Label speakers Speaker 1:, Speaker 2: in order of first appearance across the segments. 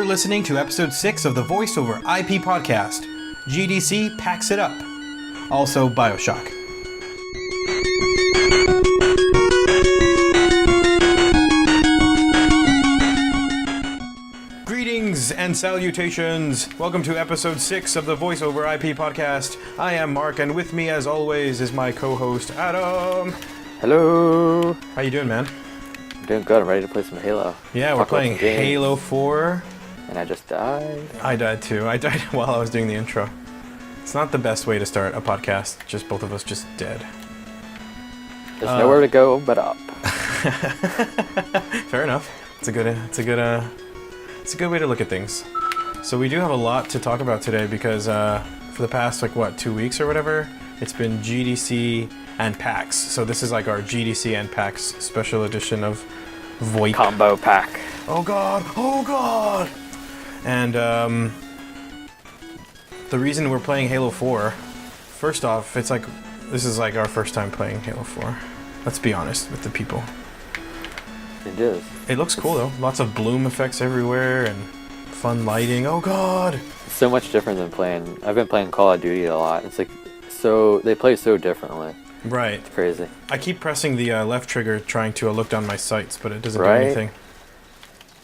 Speaker 1: listening to episode 6 of the Voiceover IP podcast. GDC, Pax it up. Also, Bioshock. Greetings and salutations. Welcome to episode 6 of the Voiceover IP podcast. I am Mark, and with me, as always, is my co-host, Adam.
Speaker 2: Hello.
Speaker 1: How you doing, man?
Speaker 2: I'm doing good. I'm ready to play some Halo.
Speaker 1: Yeah, we're playing Halo 4.
Speaker 2: And I just died.
Speaker 1: I died too. I died while I was doing the intro. It's not the best way to start a podcast. Just both of us just dead.
Speaker 2: There's nowhere to go but up.
Speaker 1: Fair enough. It's a good way to look at things. So we do have a lot to talk about today because for the past 2 weeks or whatever, it's been GDC and Pax. So this is like our GDC and Pax special edition of VoIPP.
Speaker 2: Combo pack.
Speaker 1: Oh god! Oh god! And the reason we're playing Halo 4, first off, this is like our first time playing Halo 4. Let's be honest with the people.
Speaker 2: It is.
Speaker 1: It looks cool though. Lots of bloom effects everywhere and fun lighting. Oh god!
Speaker 2: It's so much different than playing. I've been playing Call of Duty a lot. It's like they play so differently.
Speaker 1: Right.
Speaker 2: It's crazy.
Speaker 1: I keep pressing the left trigger trying to look down my sights, but it doesn't do
Speaker 2: Right?
Speaker 1: anything.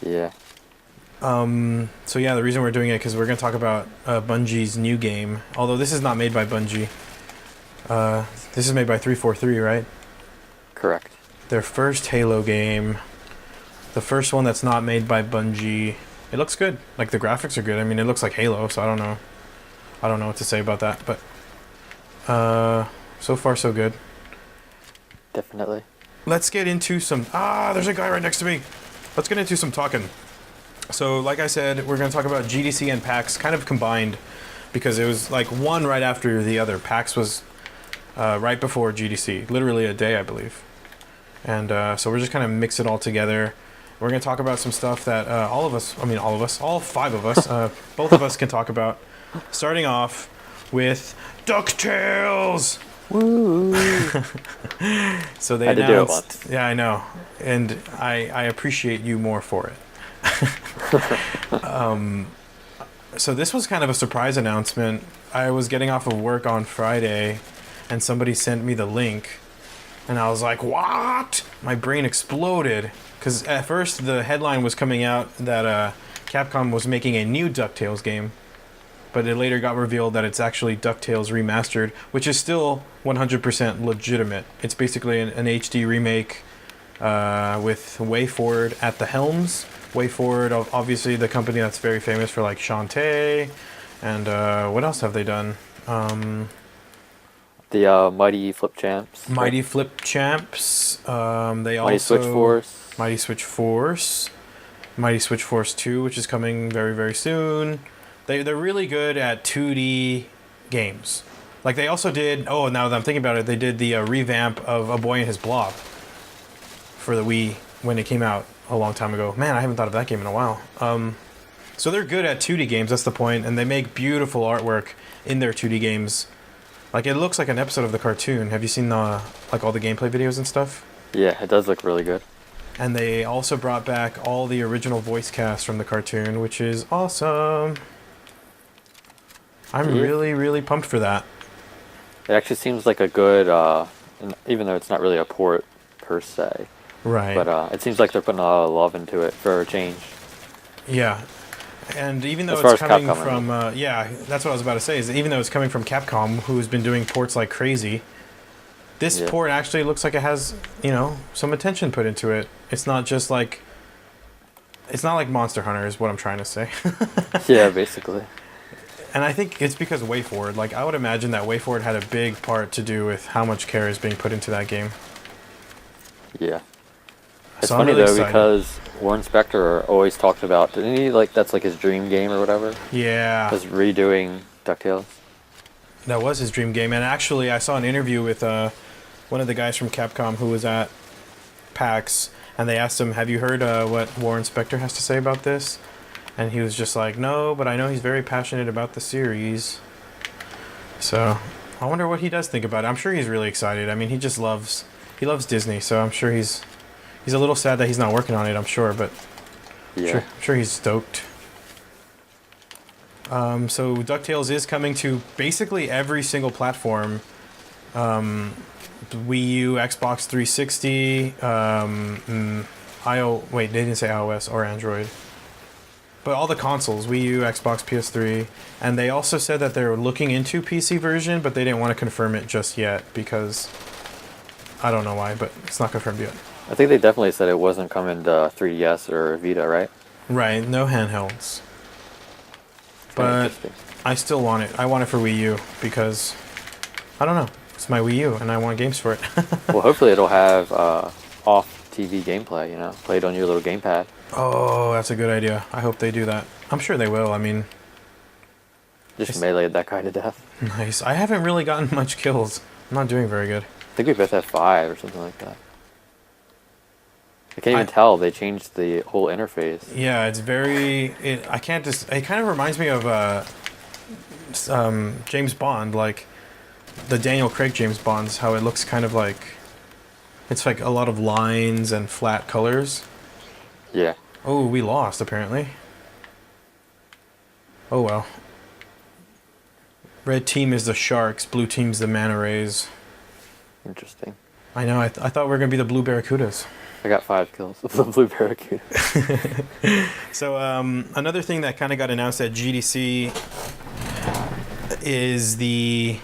Speaker 2: Yeah.
Speaker 1: So yeah, the reason we're doing it because we're going to talk about Bungie's new game. Although this is not made by Bungie. This is made by 343, right?
Speaker 2: Correct.
Speaker 1: Their first Halo game. The first one that's not made by Bungie. It looks good. Like the graphics are good. I mean, it looks like Halo, so I don't know what to say about that, but so far so good.
Speaker 2: Definitely.
Speaker 1: Let's get into some... there's a guy right next to me. Let's get into some talking. So, like I said, we're going to talk about GDC and PAX kind of combined because it was like one right after the other. PAX was right before GDC, literally a day, I believe. And so we're just kind of mix it all together. We're going to talk about some stuff that all five of us, both of us can talk about. Starting off with Ducktales!
Speaker 2: Woo!
Speaker 1: So they
Speaker 2: had to do it once.
Speaker 1: Yeah, I know, and I appreciate you more for it. So this was kind of a surprise announcement. I was getting off of work on Friday, and somebody sent me the link, and I was like, "What?" My brain exploded because at first the headline was coming out that Capcom was making a new Ducktales game. But it later got revealed that it's actually Ducktales Remastered, which is still 100% legitimate. It's basically an HD remake with WayForward at the helms. WayForward, obviously the company that's very famous for like Shantae, and what else have they done?
Speaker 2: The Mighty Flip Champs.
Speaker 1: Mighty Flip Champs.
Speaker 2: Mighty Switch Force.
Speaker 1: Mighty Switch Force. Mighty Switch Force 2, which is coming very, very soon. They're really good at 2D games. Like they also did, now that I'm thinking about it, they did the revamp of A Boy and His Blob for the Wii when it came out a long time ago. Man, I haven't thought of that game in a while. So they're good at 2D games, that's the point, and they make beautiful artwork in their 2D games. Like it looks like an episode of the cartoon. Have you seen all the gameplay videos and stuff?
Speaker 2: Yeah, it does look really good.
Speaker 1: And they also brought back all the original voice cast from the cartoon, which is awesome. I'm really, really pumped for that.
Speaker 2: It actually seems like a good, even though it's not really a port per se.
Speaker 1: Right.
Speaker 2: But it seems like they're putting a lot of love into it for a change.
Speaker 1: Yeah. And even though
Speaker 2: as far
Speaker 1: it's
Speaker 2: as
Speaker 1: coming
Speaker 2: Capcom,
Speaker 1: from... that's what I was about to say, is even though it's coming from Capcom, who's been doing ports like crazy, this port actually looks like it has, some attention put into it. It's not just like... It's not like Monster Hunter is what I'm trying to say.
Speaker 2: Yeah, basically.
Speaker 1: And I think it's because WayForward. Like, I would imagine that WayForward had a big part to do with how much care is being put into that game.
Speaker 2: Yeah. It's
Speaker 1: So
Speaker 2: funny
Speaker 1: really
Speaker 2: though
Speaker 1: excited.
Speaker 2: because Warren Spector always talked about, didn't he, that's like his dream game or whatever?
Speaker 1: Yeah.
Speaker 2: Was redoing DuckTales.
Speaker 1: That was his dream game. And actually, I saw an interview with one of the guys from Capcom who was at PAX, and they asked him, have you heard what Warren Spector has to say about this? And he was just like, no, but I know he's very passionate about the series. So, I wonder what he does think about it. I'm sure he's really excited. I mean, he loves Disney, so I'm sure he's a little sad that he's not working on it, I'm sure, but
Speaker 2: Yeah.
Speaker 1: I'm sure he's stoked. So DuckTales is coming to basically every single platform. Wii U, Xbox 360, wait, they didn't say iOS or Android. But all the consoles, Wii U, Xbox, PS3. And they also said that they were looking into PC version, but they didn't want to confirm it just yet because I don't know why, but it's not confirmed yet.
Speaker 2: I think they definitely said it wasn't coming to 3DS or Vita, right?
Speaker 1: Right, no handhelds.
Speaker 2: Kinda
Speaker 1: But
Speaker 2: interesting.
Speaker 1: I still want it. I want it for Wii U because, I don't know, it's my Wii U and I want games for it.
Speaker 2: Well, hopefully it'll have off-TV gameplay, you know, played on your little gamepad.
Speaker 1: Oh, that's a good idea. I hope they do that. I'm sure they will. I mean,
Speaker 2: Just melee that guy to death.
Speaker 1: nice. I haven't really gotten much kills. I'm not doing very good.
Speaker 2: I think we both have 5 or something like that. I can't even tell. They changed the whole interface.
Speaker 1: Yeah, it's very. I can't just. It kind of reminds me of James Bond, like the Daniel Craig James Bonds. How it looks kind of like. It's like a lot of lines and flat colors.
Speaker 2: Yeah.
Speaker 1: Oh, we lost apparently. Oh well. Red team is the Sharks. Blue team's the Manta Rays.
Speaker 2: Interesting.
Speaker 1: I know. I thought we were gonna be the Blue Barracudas.
Speaker 2: I got 5 kills with the blue barracuda.
Speaker 1: So another thing that kind of got announced at GDC is the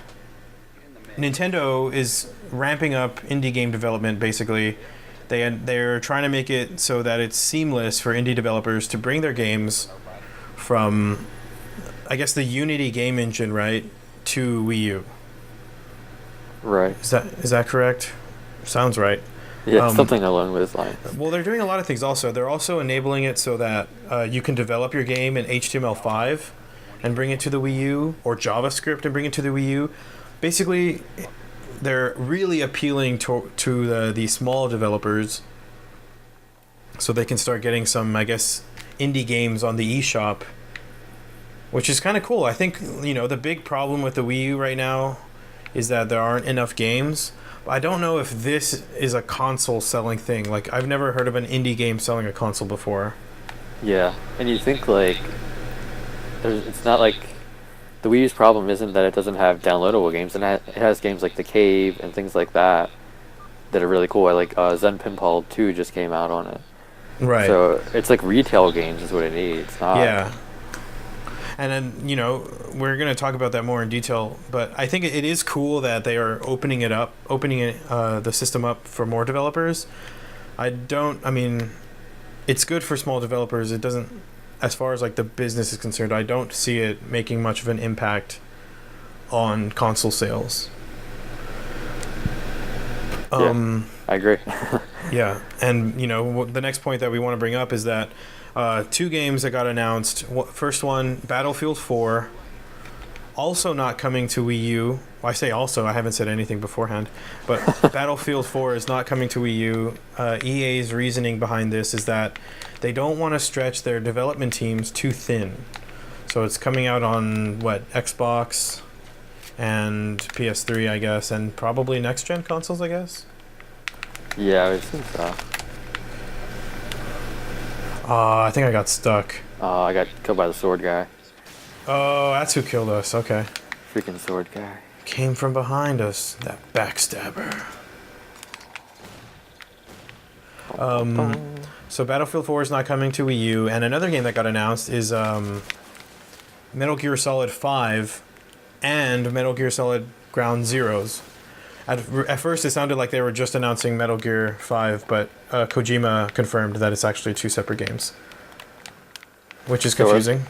Speaker 1: Nintendo is ramping up indie game development. Basically, they're trying to make it so that it's seamless for indie developers to bring their games from, I guess, the Unity game engine, right, to Wii U.
Speaker 2: Right.
Speaker 1: Is that correct? Sounds right.
Speaker 2: Yeah, something along those lines.
Speaker 1: Well, they're doing a lot of things also. They're also enabling it so that you can develop your game in HTML5 and bring it to the Wii U, or JavaScript and bring it to the Wii U. Basically, they're really appealing to the small developers so they can start getting some, I guess, indie games on the eShop, which is kind of cool. I think, the big problem with the Wii U right now is that there aren't enough games. I don't know if this is a console selling thing. Like, I've never heard of an indie game selling a console before.
Speaker 2: Yeah, and you think, like, it's not like the Wii U's problem isn't that it doesn't have downloadable games, and it has games like The Cave and things like that are really cool. Like Zen Pinball 2 just came out on it.
Speaker 1: Right.
Speaker 2: So it's like retail games is what it needs. Not
Speaker 1: Yeah. And then, we're going to talk about that more in detail, but I think it is cool that they are opening the system up for more developers. It's good for small developers. It doesn't, as far as like the business is concerned, I don't see it making much of an impact on console sales.
Speaker 2: Yeah, I agree.
Speaker 1: Yeah, and the next point that we want to bring up is that 2 games that got announced. First one, Battlefield 4, also not coming to Wii U. Well, I say also, I haven't said anything beforehand, but Battlefield 4 is not coming to Wii U. EA's reasoning behind this is that they don't want to stretch their development teams too thin. So it's coming out on, Xbox and PS3, I guess, and probably next-gen consoles, I guess?
Speaker 2: Yeah, I think so.
Speaker 1: I think I got stuck.
Speaker 2: I got killed by the sword guy.
Speaker 1: Oh, that's who killed us. Okay.
Speaker 2: Freaking sword guy.
Speaker 1: Came from behind us, that backstabber. So Battlefield 4 is not coming to Wii U, and another game that got announced is Metal Gear Solid 5 and Metal Gear Solid Ground Zeroes. At first, it sounded like they were just announcing Metal Gear 5, but Kojima confirmed that it's actually 2 separate games, which is confusing.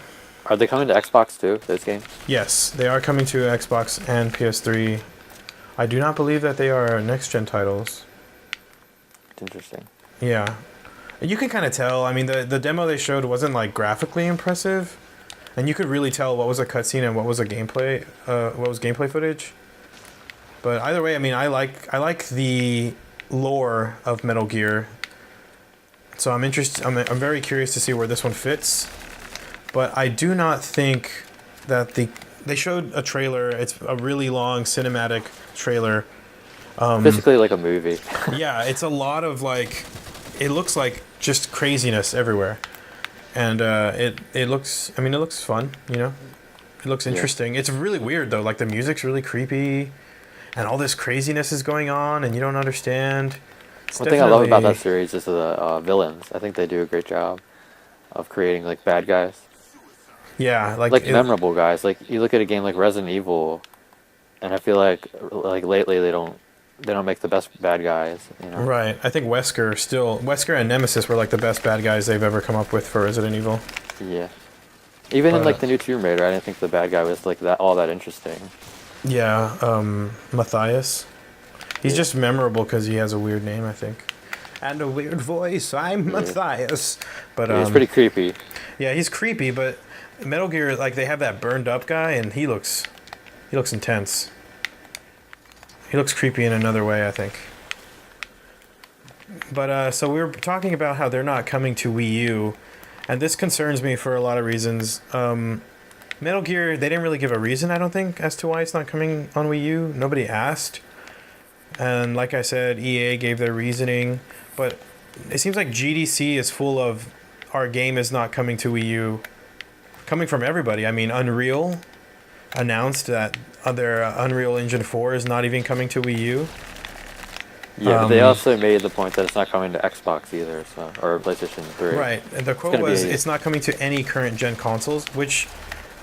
Speaker 2: Are they coming to Xbox too, those games?
Speaker 1: Yes, they are coming to Xbox and PS3. I do not believe that they are next-gen titles.
Speaker 2: It's interesting.
Speaker 1: Yeah. You can kind of tell. I mean, the demo they showed wasn't, graphically impressive, and you could really tell what was a cutscene and what was gameplay footage. But either way, I mean, I like the lore of Metal Gear. So I'm interested. I'm very curious to see where this one fits. But I do not think that they showed a trailer. It's a really long cinematic trailer.
Speaker 2: Basically like a movie.
Speaker 1: Yeah, it's a lot of it looks like just craziness everywhere, and it looks. I mean, it looks fun. It looks interesting. It's really weird though. Like the music's really creepy, and all this craziness is going on, and you don't understand.
Speaker 2: One thing I love about that series is the villains. I think they do a great job of creating like bad guys.
Speaker 1: Yeah,
Speaker 2: like memorable guys. Like you look at a game like Resident Evil, and I feel like lately they don't make the best bad guys. You know?
Speaker 1: Right. I think Wesker and Nemesis were like the best bad guys they've ever come up with for Resident Evil.
Speaker 2: Yeah. Even in like the new Tomb Raider, I didn't think the bad guy was like all that interesting.
Speaker 1: Yeah, Matthias. He's just memorable because he has a weird name, I think. And a weird voice. I'm Matthias. But
Speaker 2: he's pretty creepy.
Speaker 1: Yeah, he's creepy, but Metal Gear, like they have that burned up guy, and he looks intense. He looks creepy in another way, I think. But so we were talking about how they're not coming to Wii U, and this concerns me for a lot of reasons. Metal Gear, they didn't really give a reason, I don't think, as to why it's not coming on Wii U. Nobody asked. And like I said, EA gave their reasoning, but it seems like GDC is full of our game is not coming to Wii U, coming from everybody. I mean, Unreal announced that their Unreal Engine 4 is not even coming to Wii U.
Speaker 2: Yeah, but they also made the point that it's not coming to Xbox either, or PlayStation 3.
Speaker 1: Right, and the quote was, it's not coming to any current gen consoles, which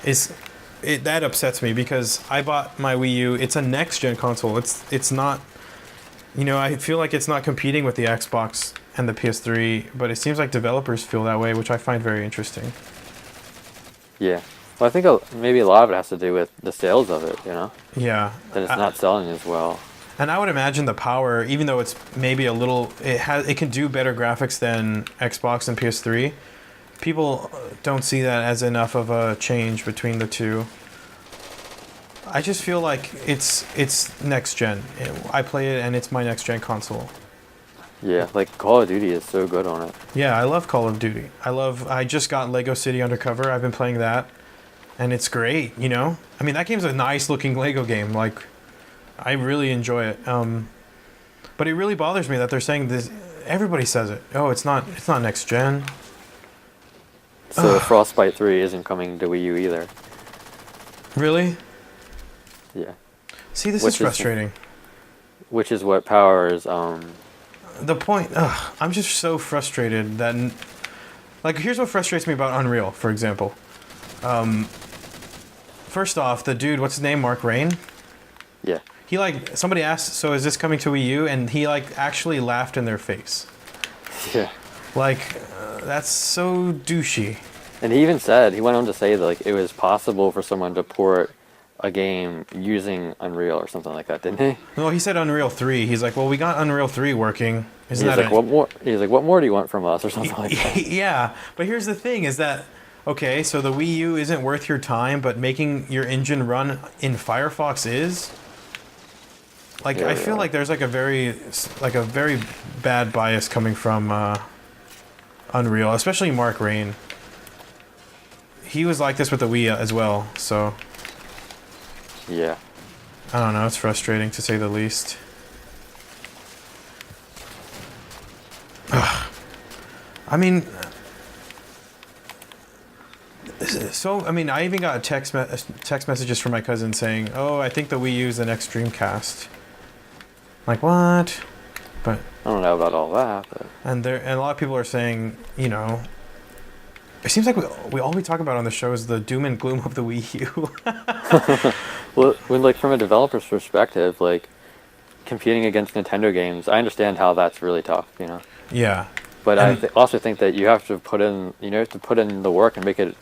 Speaker 1: is... that upsets me because I bought my Wii U. It's a next gen console. It's not... You know, I feel like it's not competing with the Xbox and the PS3, but it seems like developers feel that way, which I find very interesting.
Speaker 2: Yeah. Well, I think maybe a lot of it has to do with the sales of it, you know?
Speaker 1: Yeah.
Speaker 2: That it's not selling as well.
Speaker 1: And I would imagine the power, even though it's maybe a little... It can do better graphics than Xbox and PS3. People don't see that as enough of a change between the two. I just feel like it's next gen. I play it and it's my next gen console.
Speaker 2: Yeah, like Call of Duty is so good on it.
Speaker 1: Yeah, I love Call of Duty. I just got Lego City Undercover. I've been playing that, and it's great. You know, I mean that game's a nice looking Lego game. Like, I really enjoy it. But it really bothers me that they're saying this. Everybody says it. Oh, it's not next gen.
Speaker 2: So Frostbite 3 isn't coming to Wii U either.
Speaker 1: Really?
Speaker 2: Yeah.
Speaker 1: See, this is frustrating.
Speaker 2: Which is what powers
Speaker 1: the point. I'm just so frustrated that, like, here's what frustrates me about Unreal, for example. First off, the dude, what's his name, Mark Rein?
Speaker 2: Yeah.
Speaker 1: He somebody asked, so is this coming to Wii U? And he actually laughed in their face.
Speaker 2: Yeah.
Speaker 1: That's so douchey.
Speaker 2: And he even said, he went on to say that it was possible for someone to port a game using Unreal or something like that, didn't he?
Speaker 1: No, he said Unreal 3. He's like, well, we got Unreal 3 working.
Speaker 2: He's like, what more? He's like, what more do you want from us, or something like that?
Speaker 1: Yeah, but here's the thing: is that okay? So the Wii U isn't worth your time, but making your engine run in Firefox is. I feel like there's a very bad bias coming from Unreal, especially Mark Rein. He was like this with the Wii as well, so.
Speaker 2: Yeah.
Speaker 1: I don't know, it's frustrating to say the least. I mean, I even got text messages from my cousin saying, "Oh, I think the Wii U is the next Dreamcast." Like, what? But
Speaker 2: I don't know about all that. But.
Speaker 1: And a lot of people are saying, you know, it seems like all we talk about on the show is the doom and gloom of the Wii U.
Speaker 2: Well, from a developer's perspective, competing against Nintendo games, I understand how that's really tough, you know.
Speaker 1: Yeah.
Speaker 2: But I also think that you have to put in the work and make it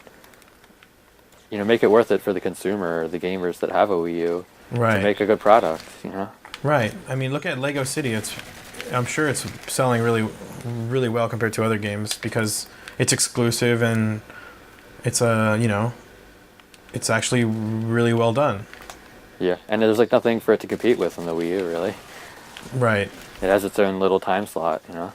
Speaker 2: worth it for the consumer, or the gamers that have a Wii U,
Speaker 1: right,
Speaker 2: to make a good product, you know.
Speaker 1: Right. I mean, look at Lego City. I'm sure it's selling really, really well compared to other games because it's exclusive and it's it's actually really well done.
Speaker 2: Yeah, and there's nothing for it to compete with on the Wii U, really.
Speaker 1: Right.
Speaker 2: It has its own little time slot, you know.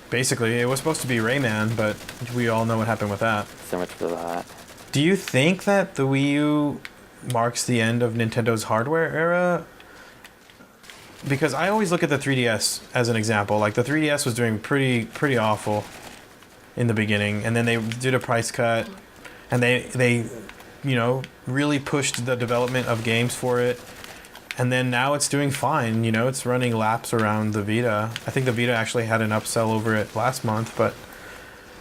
Speaker 1: Basically, it was supposed to be Rayman, but we all know what happened with that.
Speaker 2: So much for that.
Speaker 1: Do you think that the Wii U marks the end of Nintendo's hardware era? Because I always look at the 3DS as an example. The 3DS was doing pretty awful in the beginning, and then they did a price cut, and they really pushed the development of games for it. And then now it's doing fine. It's running laps around the Vita. I think the Vita actually had an upsell over it last month, but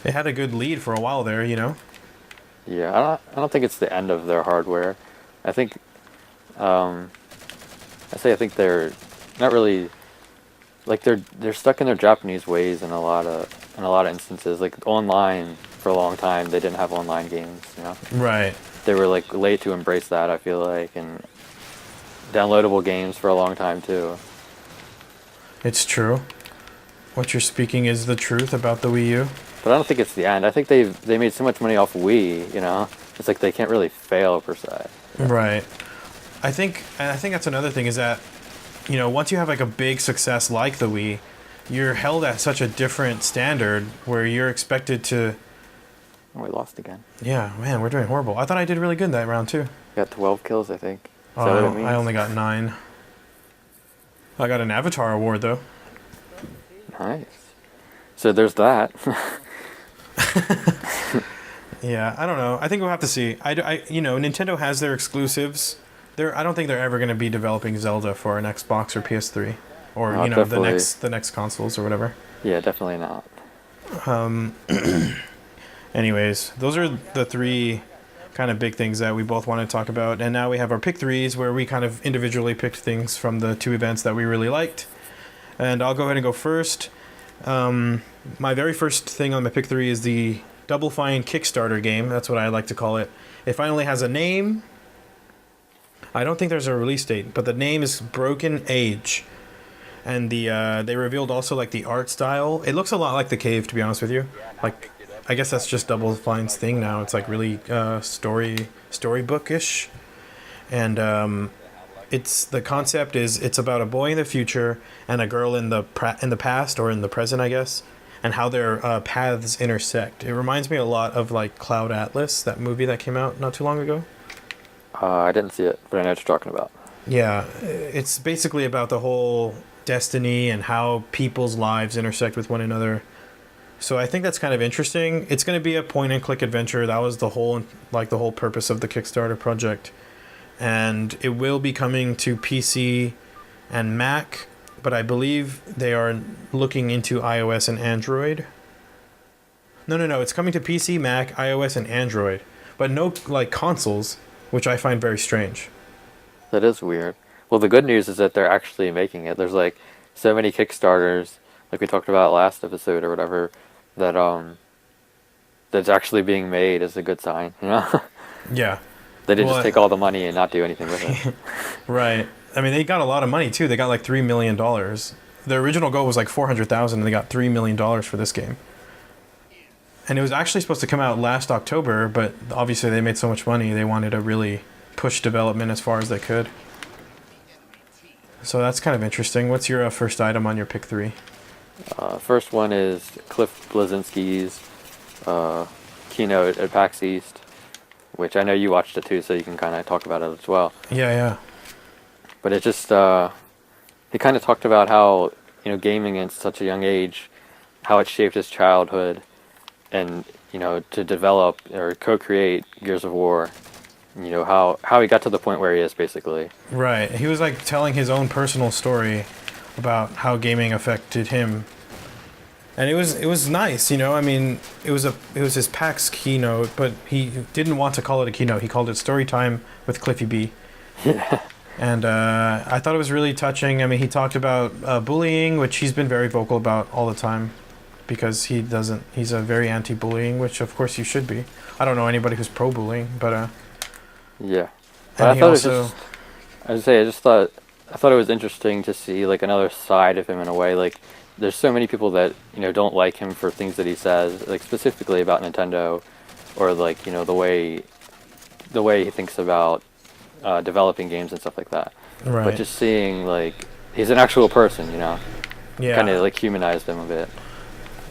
Speaker 1: it had a good lead for a while there.
Speaker 2: Yeah, I don't think it's the end of their hardware. I think, I think they're not really, like they're stuck in their Japanese ways in a lot of instances. Like online for a long time, they didn't have online games.
Speaker 1: Right.
Speaker 2: They were like late to embrace that. I feel like, and downloadable games for a long time too.
Speaker 1: It's true. What you're speaking is the truth about the Wii U.
Speaker 2: But I don't think it's the end. I think they made so much money off Wii, It's like they can't really fail per se.
Speaker 1: Right. I think that's another thing is that, once you have like a big success like the Wii, you're held at such a different standard where you're expected to...
Speaker 2: Oh, we lost again.
Speaker 1: Yeah, man, we're doing horrible. I thought I did really good that round too.
Speaker 2: Got 12 kills, I think. Is that
Speaker 1: Oh,
Speaker 2: what it means?
Speaker 1: I only got 9. I got an Avatar award though.
Speaker 2: Nice. So there's that.
Speaker 1: Yeah, I don't know. I think we'll have to see. Nintendo has their exclusives. I don't think they're ever going to be developing Zelda for an Xbox or PS3, or
Speaker 2: No,
Speaker 1: the next consoles or whatever.
Speaker 2: Yeah, definitely not.
Speaker 1: Anyways, those are the 3 kind of big things that we both want to talk about, and now we have our pick 3s where we kind of individually picked things from the 2 events that we really liked. And I'll go ahead and go first. My very first thing on my pick 3 is the Double Fine Kickstarter game. That's what I like to call it. It finally has a name. I don't think there's a release date, but the name is Broken Age. And they revealed also like the art style. It looks a lot like The Cave, to be honest with you. Like, I guess that's just Double Fine's thing now. It's like really storybookish. And the concept is it's about a boy in the future and a girl in the past, or in the present, I guess, and how their paths intersect. It reminds me a lot of like Cloud Atlas, that movie that came out not too long ago.
Speaker 2: I didn't see it, but I know what you're talking about.
Speaker 1: Yeah, it's basically about the whole destiny and how people's lives intersect with one another. So I think that's kind of interesting. It's going to be a point-and-click adventure. That was the whole purpose of the Kickstarter project. And it will be coming to PC and Mac, but I believe they are looking into iOS and Android. No, it's coming to PC, Mac, iOS, and Android, but no like consoles, which I find very strange.
Speaker 2: That is weird. Well, the good news is that they're actually making it. There's like so many Kickstarters, like we talked about last episode or whatever, that that's actually being made is a good sign,
Speaker 1: Yeah.
Speaker 2: They didn't just take all the money and not do anything with it.
Speaker 1: Right. I mean, they got a lot of money too. They got like $3 million. The original goal was like $400,000, and they got $3 million for this game. And it was actually supposed to come out last October, but obviously they made so much money, they wanted to really push development as far as they could. So that's kind of interesting. What's your first item on your pick 3?
Speaker 2: First one is Cliff Blazinski's Keynote at PAX East, which I know you watched it too, so you can kind of talk about it as well.
Speaker 1: Yeah.
Speaker 2: But it just, he kind of talked about how, gaming at such a young age, how it shaped his childhood, and, to develop or co-create Gears of War, how he got to the point where he is, basically.
Speaker 1: Right. He was like telling his own personal story about how gaming affected him. And it was nice, I mean, it was his PAX keynote, but he didn't want to call it a keynote. He called it Story Time with Cliffy B.
Speaker 2: Yeah.
Speaker 1: And I thought it was really touching. I mean, he talked about bullying, which he's been very vocal about all the time, because he's a very anti-bullying, which of course you should be. I don't know anybody who's pro-bullying, but
Speaker 2: yeah. But I thought I thought it was interesting to see like another side of him in a way. Like, there's so many people that don't like him for things that he says, like specifically about Nintendo, or like the way he thinks about developing games and stuff like that.
Speaker 1: right.
Speaker 2: But just seeing like he's an actual person,
Speaker 1: Yeah.
Speaker 2: kind of like humanized him a bit.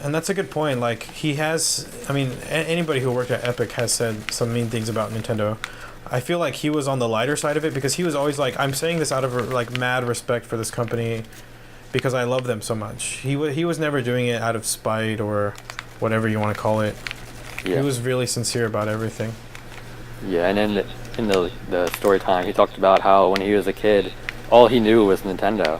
Speaker 1: And that's a good point. Like, he has, I mean, anybody who worked at Epic has said some mean things about Nintendo. I feel like he was on the lighter side of it, because he was always like, I'm saying this out of like mad respect for this company because I love them so much. He was never doing it out of spite or whatever you want to call it.
Speaker 2: Yeah.
Speaker 1: He was really sincere about everything.
Speaker 2: Yeah, and in the story time, he talked about how when he was a kid, all he knew was Nintendo.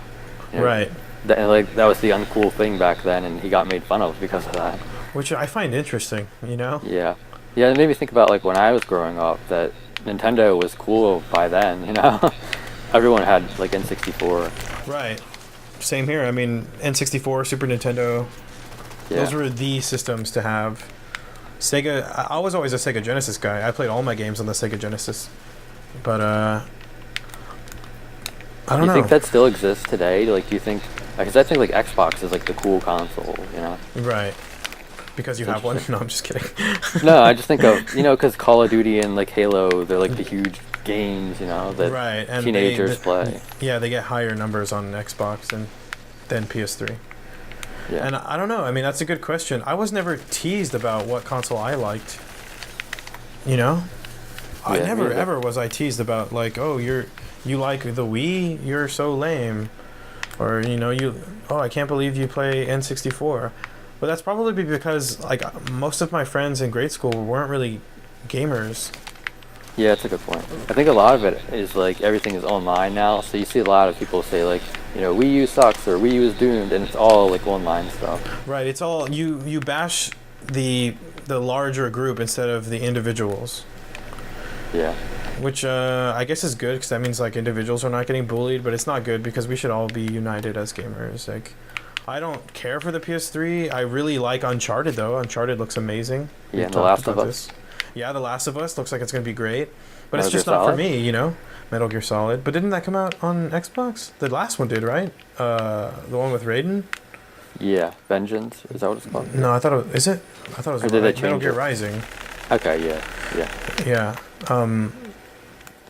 Speaker 2: You know,
Speaker 1: Right.
Speaker 2: that was the uncool thing back then, and he got made fun of because of that.
Speaker 1: Which I find interesting, you know?
Speaker 2: Yeah, yeah. It made me think about like when I was growing up that Nintendo was cool by then. You know, everyone had like N64.
Speaker 1: Right. Same here. I mean, N64, Super Nintendo,
Speaker 2: Yeah.
Speaker 1: those were the systems to have. Sega, I was always a Sega Genesis guy. I played all my games on the Sega Genesis. But, I don't
Speaker 2: Do you
Speaker 1: know.
Speaker 2: think that still exists today? Like, do you think? Because I think like Xbox is like the cool console. You know.
Speaker 1: Right. Because you have one? No, I'm just kidding.
Speaker 2: No, I just think of because Call of Duty and like Halo, they're like the huge games. You know that
Speaker 1: Right. And
Speaker 2: teenagers play.
Speaker 1: Yeah, they get higher numbers on Xbox than PS3.
Speaker 2: Yeah.
Speaker 1: And I don't know. I mean, that's a good question. I was never teased about what console I liked. You know? I
Speaker 2: Yeah,
Speaker 1: never
Speaker 2: me either.
Speaker 1: ever was I teased about like, oh, you like the Wii? You're so lame. Or I can't believe you play N64. But that's probably because like most of my friends in grade school weren't really gamers.
Speaker 2: Yeah, that's a good point. I think a lot of it is like everything is online now, so you see a lot of people say like, Wii U sucks or Wii U is doomed, and it's all like online stuff.
Speaker 1: Right, it's all you bash the larger group instead of the individuals.
Speaker 2: Yeah.
Speaker 1: Which I guess is good because that means like individuals are not getting bullied, but it's not good because we should all be united as gamers. Like, I don't care for the PS3. I really like Uncharted though. Uncharted looks amazing.
Speaker 2: Yeah,
Speaker 1: We've
Speaker 2: and The
Speaker 1: talked
Speaker 2: Last of
Speaker 1: about
Speaker 2: Us.
Speaker 1: this. Yeah, The Last of Us looks like it's gonna be great, but
Speaker 2: Metal
Speaker 1: it's just
Speaker 2: Gear
Speaker 1: not for
Speaker 2: Solid?
Speaker 1: me. Metal Gear Solid. But didn't that come out on Xbox? The last one did, right? The one with Raiden.
Speaker 2: Yeah, Vengeance, is that what it's called?
Speaker 1: No, I thought it is it. I thought it was
Speaker 2: Or did they
Speaker 1: Metal
Speaker 2: change
Speaker 1: Gear
Speaker 2: it?
Speaker 1: Rising.
Speaker 2: Okay, yeah.
Speaker 1: Yeah.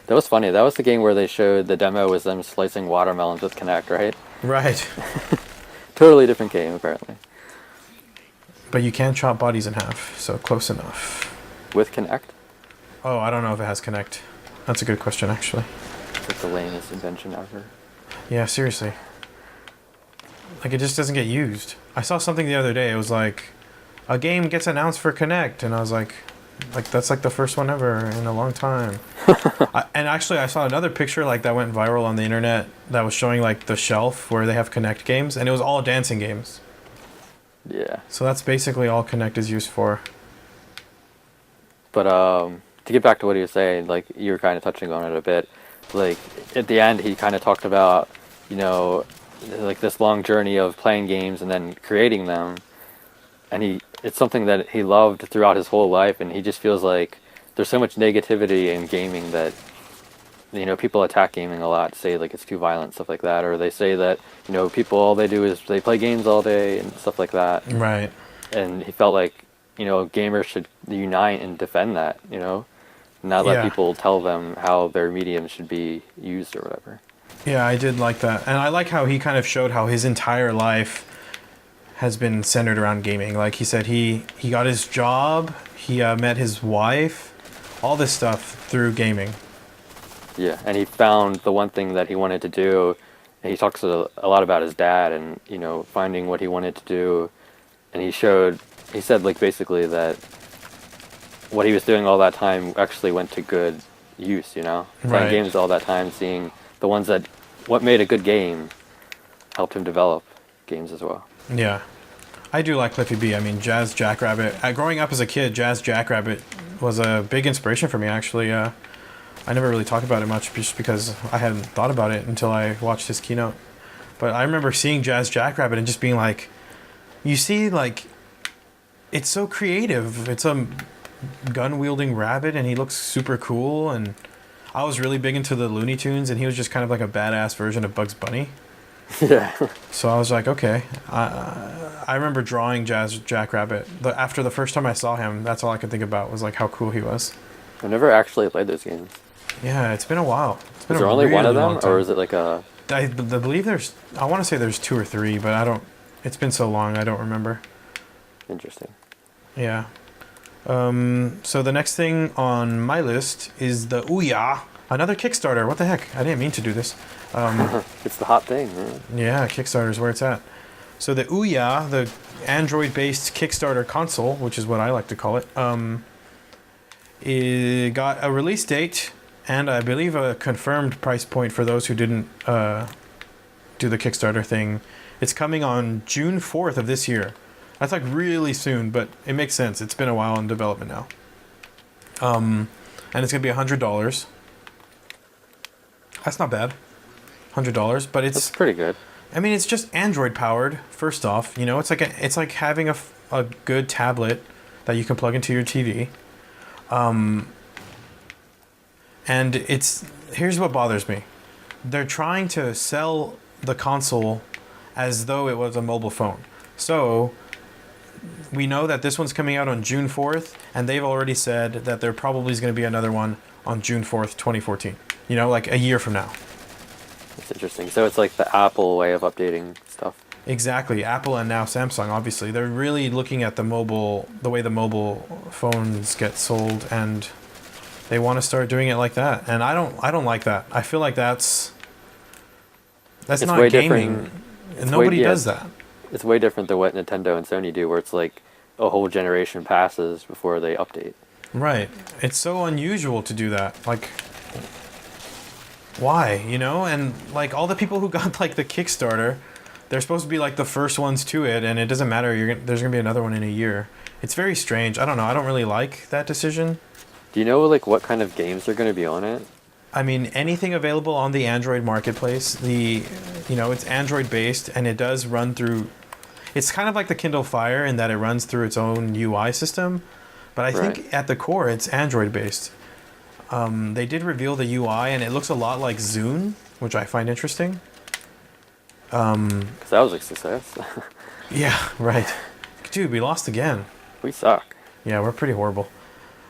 Speaker 2: That was funny. That was the game where they showed the demo was them slicing watermelons with Kinect, right?
Speaker 1: Right.
Speaker 2: Totally different game, apparently.
Speaker 1: But you can chop bodies in half, so close enough.
Speaker 2: With Kinect?
Speaker 1: Oh, I don't know if it has Connect. That's a good question, actually.
Speaker 2: It's like the lamest invention ever.
Speaker 1: Yeah, seriously. Like, it just doesn't get used. I saw something the other day. It was like, a game gets announced for Connect, and I was like, that's like the first one ever in a long time. And actually, I saw another picture like that went viral on the internet that was showing like the shelf where they have Connect games, and it was all dancing games.
Speaker 2: Yeah.
Speaker 1: So that's basically all Connect is used for.
Speaker 2: But to get back to what he was saying, like you were kind of touching on it a bit, like at the end he kind of talked about, like this long journey of playing games and then creating them, and it's something that he loved throughout his whole life, and he just feels like there's so much negativity in gaming that people attack gaming a lot, say like it's too violent, stuff like that, or they say that people all they do is they play games all day and stuff like that.
Speaker 1: Right.
Speaker 2: And he felt like gamers should unite and defend that, not let
Speaker 1: Yeah.
Speaker 2: people tell them how their medium should be used or whatever.
Speaker 1: Yeah, I did like that. And I like how he kind of showed how his entire life has been centered around gaming. Like he said, he got his job, he met his wife, all this stuff through gaming.
Speaker 2: Yeah, and he found the one thing that he wanted to do. And he talks a lot about his dad and, finding what he wanted to do. And he said like basically that what he was doing all that time actually went to good use, Playing
Speaker 1: Right.
Speaker 2: games all that time, seeing the ones that, what made a good game helped him develop games as well.
Speaker 1: Yeah. I do like Cliffy B. I mean, Jazz Jackrabbit. Growing up as a kid, Jazz Jackrabbit was a big inspiration for me, actually. I never really talked about it much just because I hadn't thought about it until I watched his keynote. But I remember seeing Jazz Jackrabbit and just being like, you see, like, it's so creative. It's a gun-wielding rabbit, and he looks super cool. And I was really big into the Looney Tunes, and he was just kind of like a badass version of Bugs Bunny.
Speaker 2: Yeah.
Speaker 1: So I was like, okay. I remember drawing Jazz Jackrabbit. After the first time I saw him, that's all I could think about was like how cool he was.
Speaker 2: I've never actually played those games.
Speaker 1: Yeah, it's been a while. It's been
Speaker 2: Is there
Speaker 1: a
Speaker 2: only one of
Speaker 1: really
Speaker 2: them,
Speaker 1: long time.
Speaker 2: or is it like a...
Speaker 1: I believe there's. I want to say there's 2 or 3, but I don't. It's been so long, I don't remember.
Speaker 2: Interesting.
Speaker 1: Yeah. So the next thing on my list is the Ouya, another Kickstarter. What the heck? I didn't mean to do this.
Speaker 2: It's the hot thing, man.
Speaker 1: Yeah, Kickstarter is where it's at. So the Ouya, the Android-based Kickstarter console, which is what I like to call it, It got a release date and I believe a confirmed price point for those who didn't do the Kickstarter thing. It's coming on June 4th of this year. That's like really soon, but it makes sense. It's been a while in development now. And it's gonna be $100. That's not bad. $100, but
Speaker 2: That's pretty good.
Speaker 1: I mean, it's just Android powered. First off, you know, it's like having a good tablet that you can plug into your TV. And here's what bothers me. They're trying to sell the console as though it was a mobile phone. So we know that this one's coming out on June 4th, and they've already said that there probably is going to be another one on June 4th, 2014. You know, like a year from now.
Speaker 2: That's interesting. So it's like the Apple way of updating stuff.
Speaker 1: Exactly. Apple and now Samsung, obviously. They're really looking at the way the mobile phones get sold, and they want to start doing it like that. And I don't like that. I feel like that's not
Speaker 2: way
Speaker 1: gaming. Nobody does that.
Speaker 2: It's way different than what Nintendo and Sony do, where it's like a whole generation passes before they update.
Speaker 1: Right. It's so unusual to do that. Like, why? You know? And like all the people who got like the Kickstarter, they're supposed to be like the first ones to it, and it doesn't matter. There's gonna be another one in a year. It's very strange. I don't know. I don't really like that decision.
Speaker 2: Do you know like what kind of games are going to be on it?
Speaker 1: I mean, anything available on the Android marketplace. It's Android based, and it does run through. It's kind of like the Kindle Fire in that it runs through its own UI system, but I think at the core it's Android based. They did reveal the UI, and it looks a lot like Zune, which I find interesting.
Speaker 2: Because that was a success.
Speaker 1: Yeah, right. Dude, we lost again.
Speaker 2: We suck.
Speaker 1: Yeah, we're pretty horrible.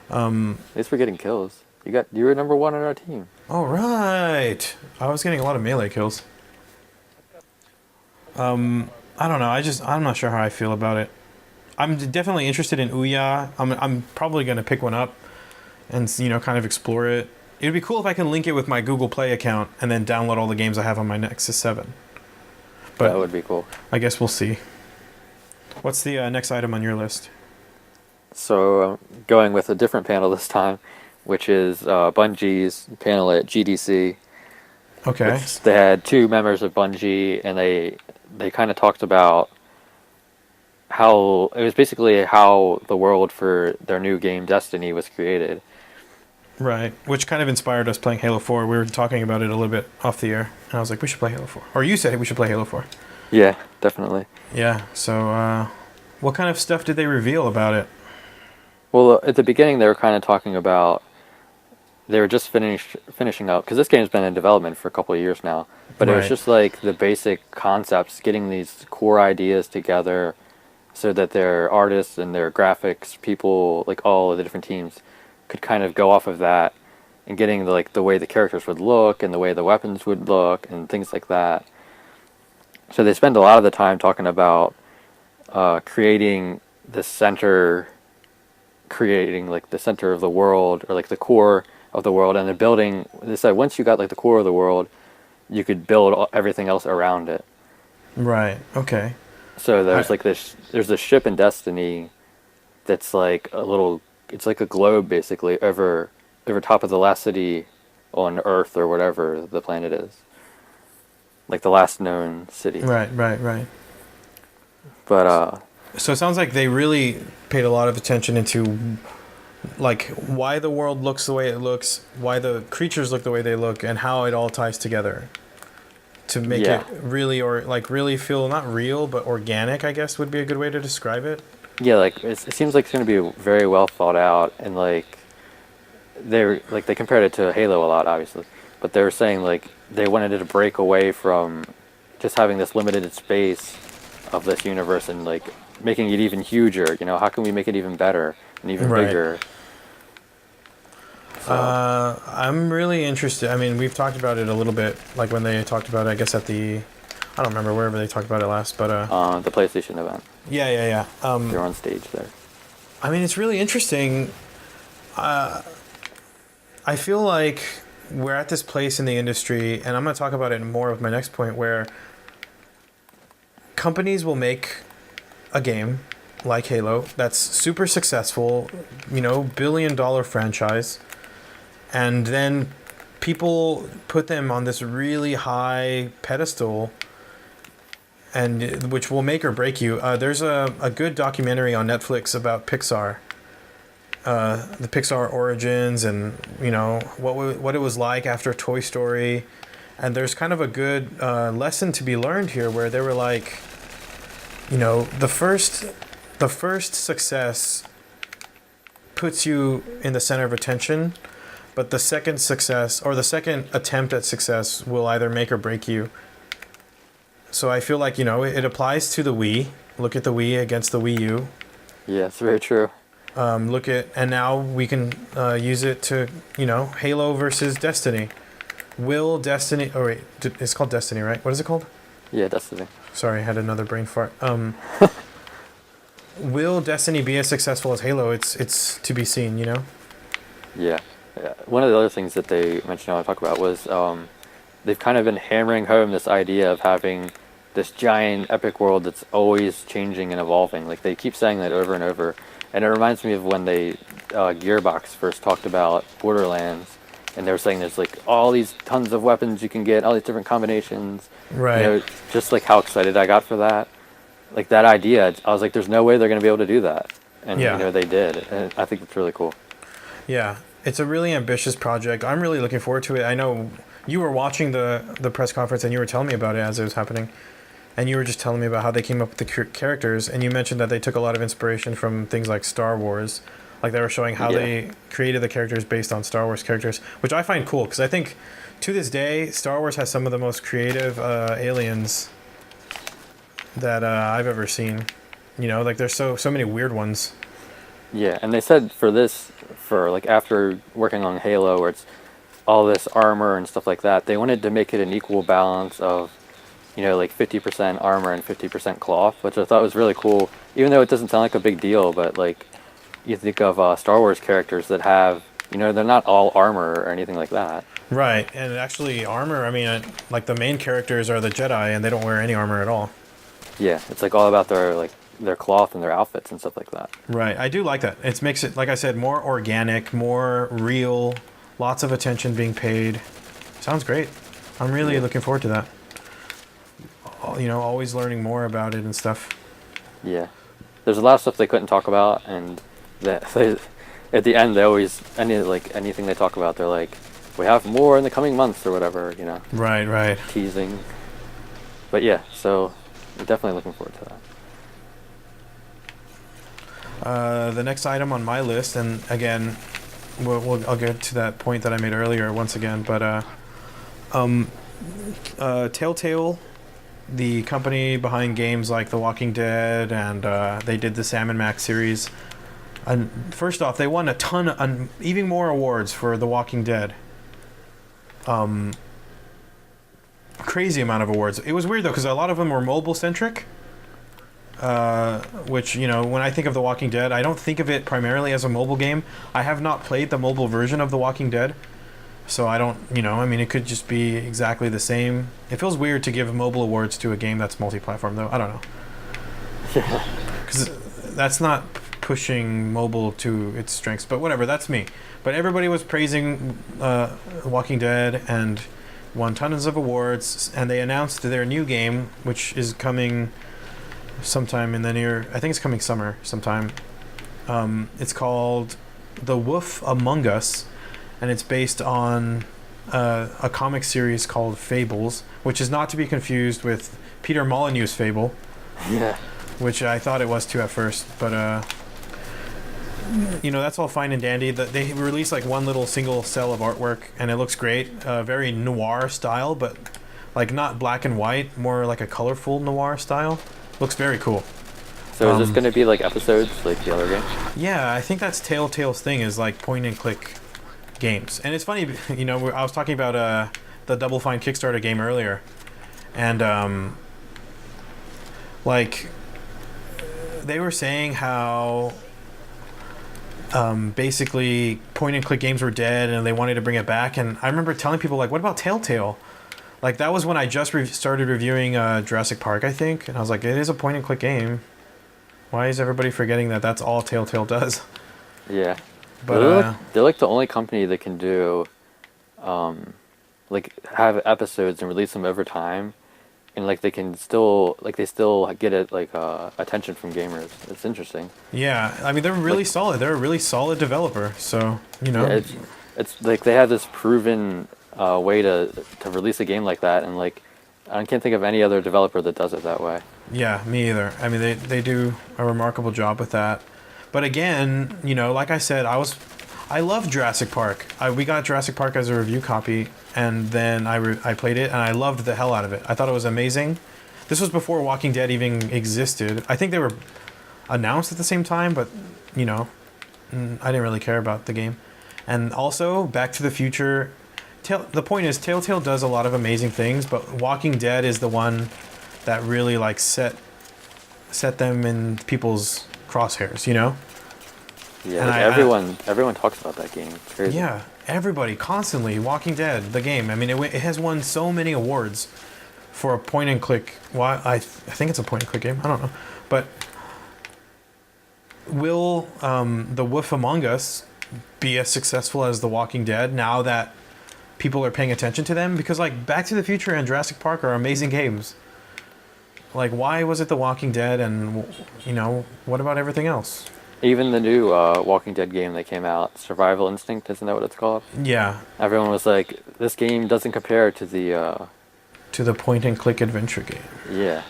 Speaker 2: At least we're getting kills. You were number 1 on our team.
Speaker 1: All right. I was getting a lot of melee kills. I don't know. I'm not sure how I feel about it. I'm definitely interested in Ouya. I'm probably going to pick one up and, kind of explore it. It'd be cool if I can link it with my Google Play account and then download all the games I have on my Nexus 7. But
Speaker 2: that would be cool.
Speaker 1: I guess we'll see. What's the next item on your list?
Speaker 2: So going with a different panel this time, which is Bungie's panel at GDC.
Speaker 1: Okay.
Speaker 2: They had 2 members of Bungie, and they kind of talked about how it was basically how the world for their new game Destiny was created.
Speaker 1: Right, which kind of inspired us playing Halo 4. We were talking about it a little bit off the air, and I was like, we should play Halo 4. Or you said we should play Halo 4.
Speaker 2: Yeah, definitely.
Speaker 1: Yeah, so what kind of stuff did they reveal about it?
Speaker 2: Well, at the beginning they were kind of talking about they were just finishing up, because this game's been in development for a couple of years now, but it was just like the basic concepts, getting these core ideas together so that their artists and their graphics people, like all of the different teams, could kind of go off of that and getting the way the characters would look and the way the weapons would look and things like that. So they spend a lot of the time talking about creating the center of the world, or like the core of the world, and the building. They said once you got like the core of the world, you could build everything else around it.
Speaker 1: Right. Okay.
Speaker 2: So there's this ship in Destiny that's like it's like a globe basically over top of the last city on Earth or whatever the planet is. Like the last known city.
Speaker 1: Right.
Speaker 2: But
Speaker 1: so it sounds like they really paid a lot of attention into like why the world looks the way it looks, why the creatures look the way they look, and how it all ties together to make it really, or like really feel not real but organic, I guess would be a good way to describe it.
Speaker 2: Yeah, like it seems like it's going to be very well thought out, and like they compared it to Halo a lot, obviously, but they were saying like they wanted it to break away from just having this limited space of this universe and like making it even huger. How can we make it even better and even bigger? So.
Speaker 1: I'm really interested. I mean, we've talked about it a little bit, like when they talked about it, I guess I don't remember wherever they talked about it last, but
Speaker 2: the PlayStation event.
Speaker 1: Yeah.
Speaker 2: They're on stage there.
Speaker 1: I mean, it's really interesting. I feel like we're at this place in the industry, and I'm going to talk about it more with my next point, where companies will make a game, like Halo that's super successful, billion-dollar franchise, and then people put them on this really high pedestal, and which will make or break you. There's a good documentary on Netflix about Pixar, the Pixar origins, and what it was like after Toy Story, and there's kind of a good lesson to be learned here, where they were like, the first success puts you in the center of attention, but the second success or the second attempt at success will either make or break you. So I feel like, it applies to the Wii. Look at the Wii against the Wii U.
Speaker 2: Yeah, it's very true.
Speaker 1: And now we can use it to, Halo versus Destiny. Will Destiny, oh wait, it's called Destiny, right? What is it called?
Speaker 2: Yeah, Destiny.
Speaker 1: Sorry, I had another brain fart. Will Destiny be as successful as Halo? It's to be seen,
Speaker 2: Yeah. Yeah. One of the other things that they mentioned I want to talk about was they've kind of been hammering home this idea of having this giant epic world that's always changing and evolving. Like, they keep saying that over and over. And it reminds me of when they Gearbox first talked about Borderlands, and they were saying there's like all these tons of weapons you can get, all these different combinations.
Speaker 1: Right.
Speaker 2: Just like how excited I got for that. Like, that idea, I was like, there's no way they're going to be able to do that. And, they did. And I think it's really cool.
Speaker 1: Yeah. It's a really ambitious project. I'm really looking forward to it. I know you were watching the press conference, and you were telling me about it as it was happening. And you were just telling me about how they came up with the characters, and you mentioned that they took a lot of inspiration from things like Star Wars. Like, they were showing how they created the characters based on Star Wars characters, which I find cool, because I think to this day, Star Wars has some of the most creative aliens that I've ever seen. Like, there's so many weird ones.
Speaker 2: Yeah, and they said for like after working on Halo, where it's all this armor and stuff like that, they wanted to make it an equal balance of, like 50% armor and 50% cloth, which I thought was really cool. Even though it doesn't sound like a big deal, but like you think of Star Wars characters that have, they're not all armor or anything like that.
Speaker 1: Right, and actually armor, I mean, like the main characters are the Jedi, and they don't wear any armor at all.
Speaker 2: Yeah, it's like all about their cloth and their outfits and stuff like that.
Speaker 1: Right, I do like that. It makes it, like I said, more organic, more real, lots of attention being paid. Sounds great. I'm really looking forward to that. Always learning more about it and stuff.
Speaker 2: Yeah. There's a lot of stuff they couldn't talk about, and at the end, they always, anything they talk about, they're like, we have more in the coming months or whatever,
Speaker 1: Right.
Speaker 2: Teasing. But yeah, so I'm definitely looking forward to
Speaker 1: that. The next item on my list, and again, I'll get to that point that I made earlier once again, but Telltale, the company behind games like The Walking Dead, and they did the Sam and Max series. And first off, they won a ton, even more awards for The Walking Dead. Crazy amount of awards. It was weird though, because a lot of them were mobile centric. Which, when I think of The Walking Dead, I don't think of it primarily as a mobile game. I have not played the mobile version of The Walking Dead. So I don't, it could just be exactly the same. It feels weird to give mobile awards to a game that's multi-platform, though. I don't know.
Speaker 2: Yeah.
Speaker 1: Because that's not pushing mobile to its strengths. But whatever, that's me. But everybody was praising Walking Dead and won tons of awards. And they announced their new game, which is coming sometime in the near... I think it's coming summer sometime. It's called The Wolf Among Us. And it's based on a comic series called Fables, which is not to be confused with Peter Molyneux's Fable.
Speaker 2: Yeah.
Speaker 1: Which I thought it was too at first, but that's all fine and dandy. They released like one little single cell of artwork, and it looks great. Very noir style, but like not black and white, more like a colorful noir style. Looks very cool.
Speaker 2: So is this going to be like episodes like the other game?
Speaker 1: Yeah, I think that's Telltale's thing, is like point and click games. And it's funny, I was talking about the Double Fine Kickstarter game earlier, and like they were saying how basically point and click games were dead and they wanted to bring it back. And I remember telling people, like, what about Telltale? Like, that was when I just started reviewing Jurassic Park, I think, and I was like, it is a point and click game. Why is everybody forgetting that that's all Telltale does?
Speaker 2: Yeah.
Speaker 1: But
Speaker 2: They're like the only company that can do, like have episodes and release them over time, and like they still get it like attention from gamers. It's interesting.
Speaker 1: yeah, I mean they're really
Speaker 2: Like,
Speaker 1: solid. They're a really solid developer. So you know.
Speaker 2: yeah, it's like they have this proven way to release a game like that, and like I can't think of any other developer that does it that way.
Speaker 1: Yeah, me either. I mean, they do a remarkable job with that. But again, you know, like I said, I love Jurassic Park. We got Jurassic Park as a review copy, and then I played it, and I loved the hell out of it. I thought it was amazing. This was before Walking Dead even existed. I think they were announced at the same time, but, you know, I didn't really care about the game. And also, Back to the Future. The point is, Telltale does a lot of amazing things, but Walking Dead is the one that really like set them in people's crosshairs, you know?
Speaker 2: Yeah,
Speaker 1: And
Speaker 2: like everyone talks about that game. It's crazy.
Speaker 1: Yeah, everybody constantly Walking Dead, the game. I mean, it has won so many awards for a point and click. Well, I think it's a point and click game. I don't know, but will The Wolf Among Us be as successful as The Walking Dead now that people are paying attention to them? Because like Back to the Future and Jurassic Park are amazing games. Like, why was it The Walking Dead, and you know, what about everything else?
Speaker 2: Even the new Walking Dead game that came out, Survival Instinct, isn't that what it's called?
Speaker 1: Yeah,
Speaker 2: Everyone was like, this game doesn't compare to the
Speaker 1: to the point and click adventure game.
Speaker 2: yeah.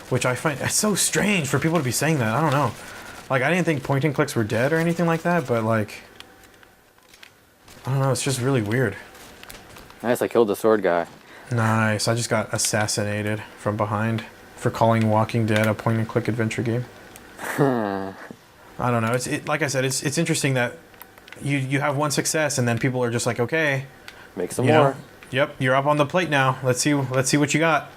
Speaker 1: Which I find it's so strange for people to be saying that. I don't know. Like, I didn't think point and clicks were dead or anything like that, but like, I don't know. It's just really weird.
Speaker 2: Nice, I killed the sword guy.
Speaker 1: Nice. I just got assassinated from behind for calling Walking Dead a point and click adventure game. I don't know. Like I said, it's interesting that you have one success and then people are just like, okay,
Speaker 2: Make some
Speaker 1: you
Speaker 2: more.
Speaker 1: know, yep, you're up on the plate now. Let's see what you got.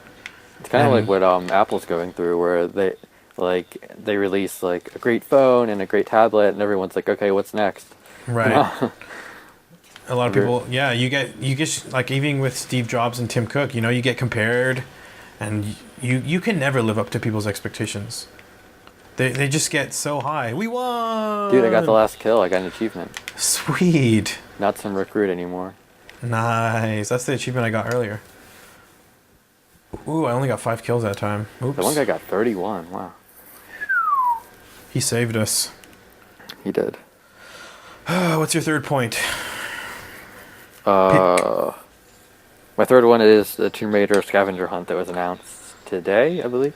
Speaker 2: It's kind of like what Apple's going through, where they release like a great phone and a great tablet, and everyone's like, okay, what's next?
Speaker 1: Right. A lot of people, yeah, you get like, even with Steve Jobs and Tim Cook, you know, you get compared, and you can never live up to people's expectations. They just get so high. We won!
Speaker 2: Dude, I got the last kill. I got an achievement.
Speaker 1: Sweet.
Speaker 2: Not some recruit anymore.
Speaker 1: Nice. That's the achievement I got earlier. Ooh, I only got 5 kills that time. Oops.
Speaker 2: The one guy got 31. Wow.
Speaker 1: He saved us.
Speaker 2: He did.
Speaker 1: What's your third point?
Speaker 2: My third one is the Tomb Raider scavenger hunt that was announced today, I believe.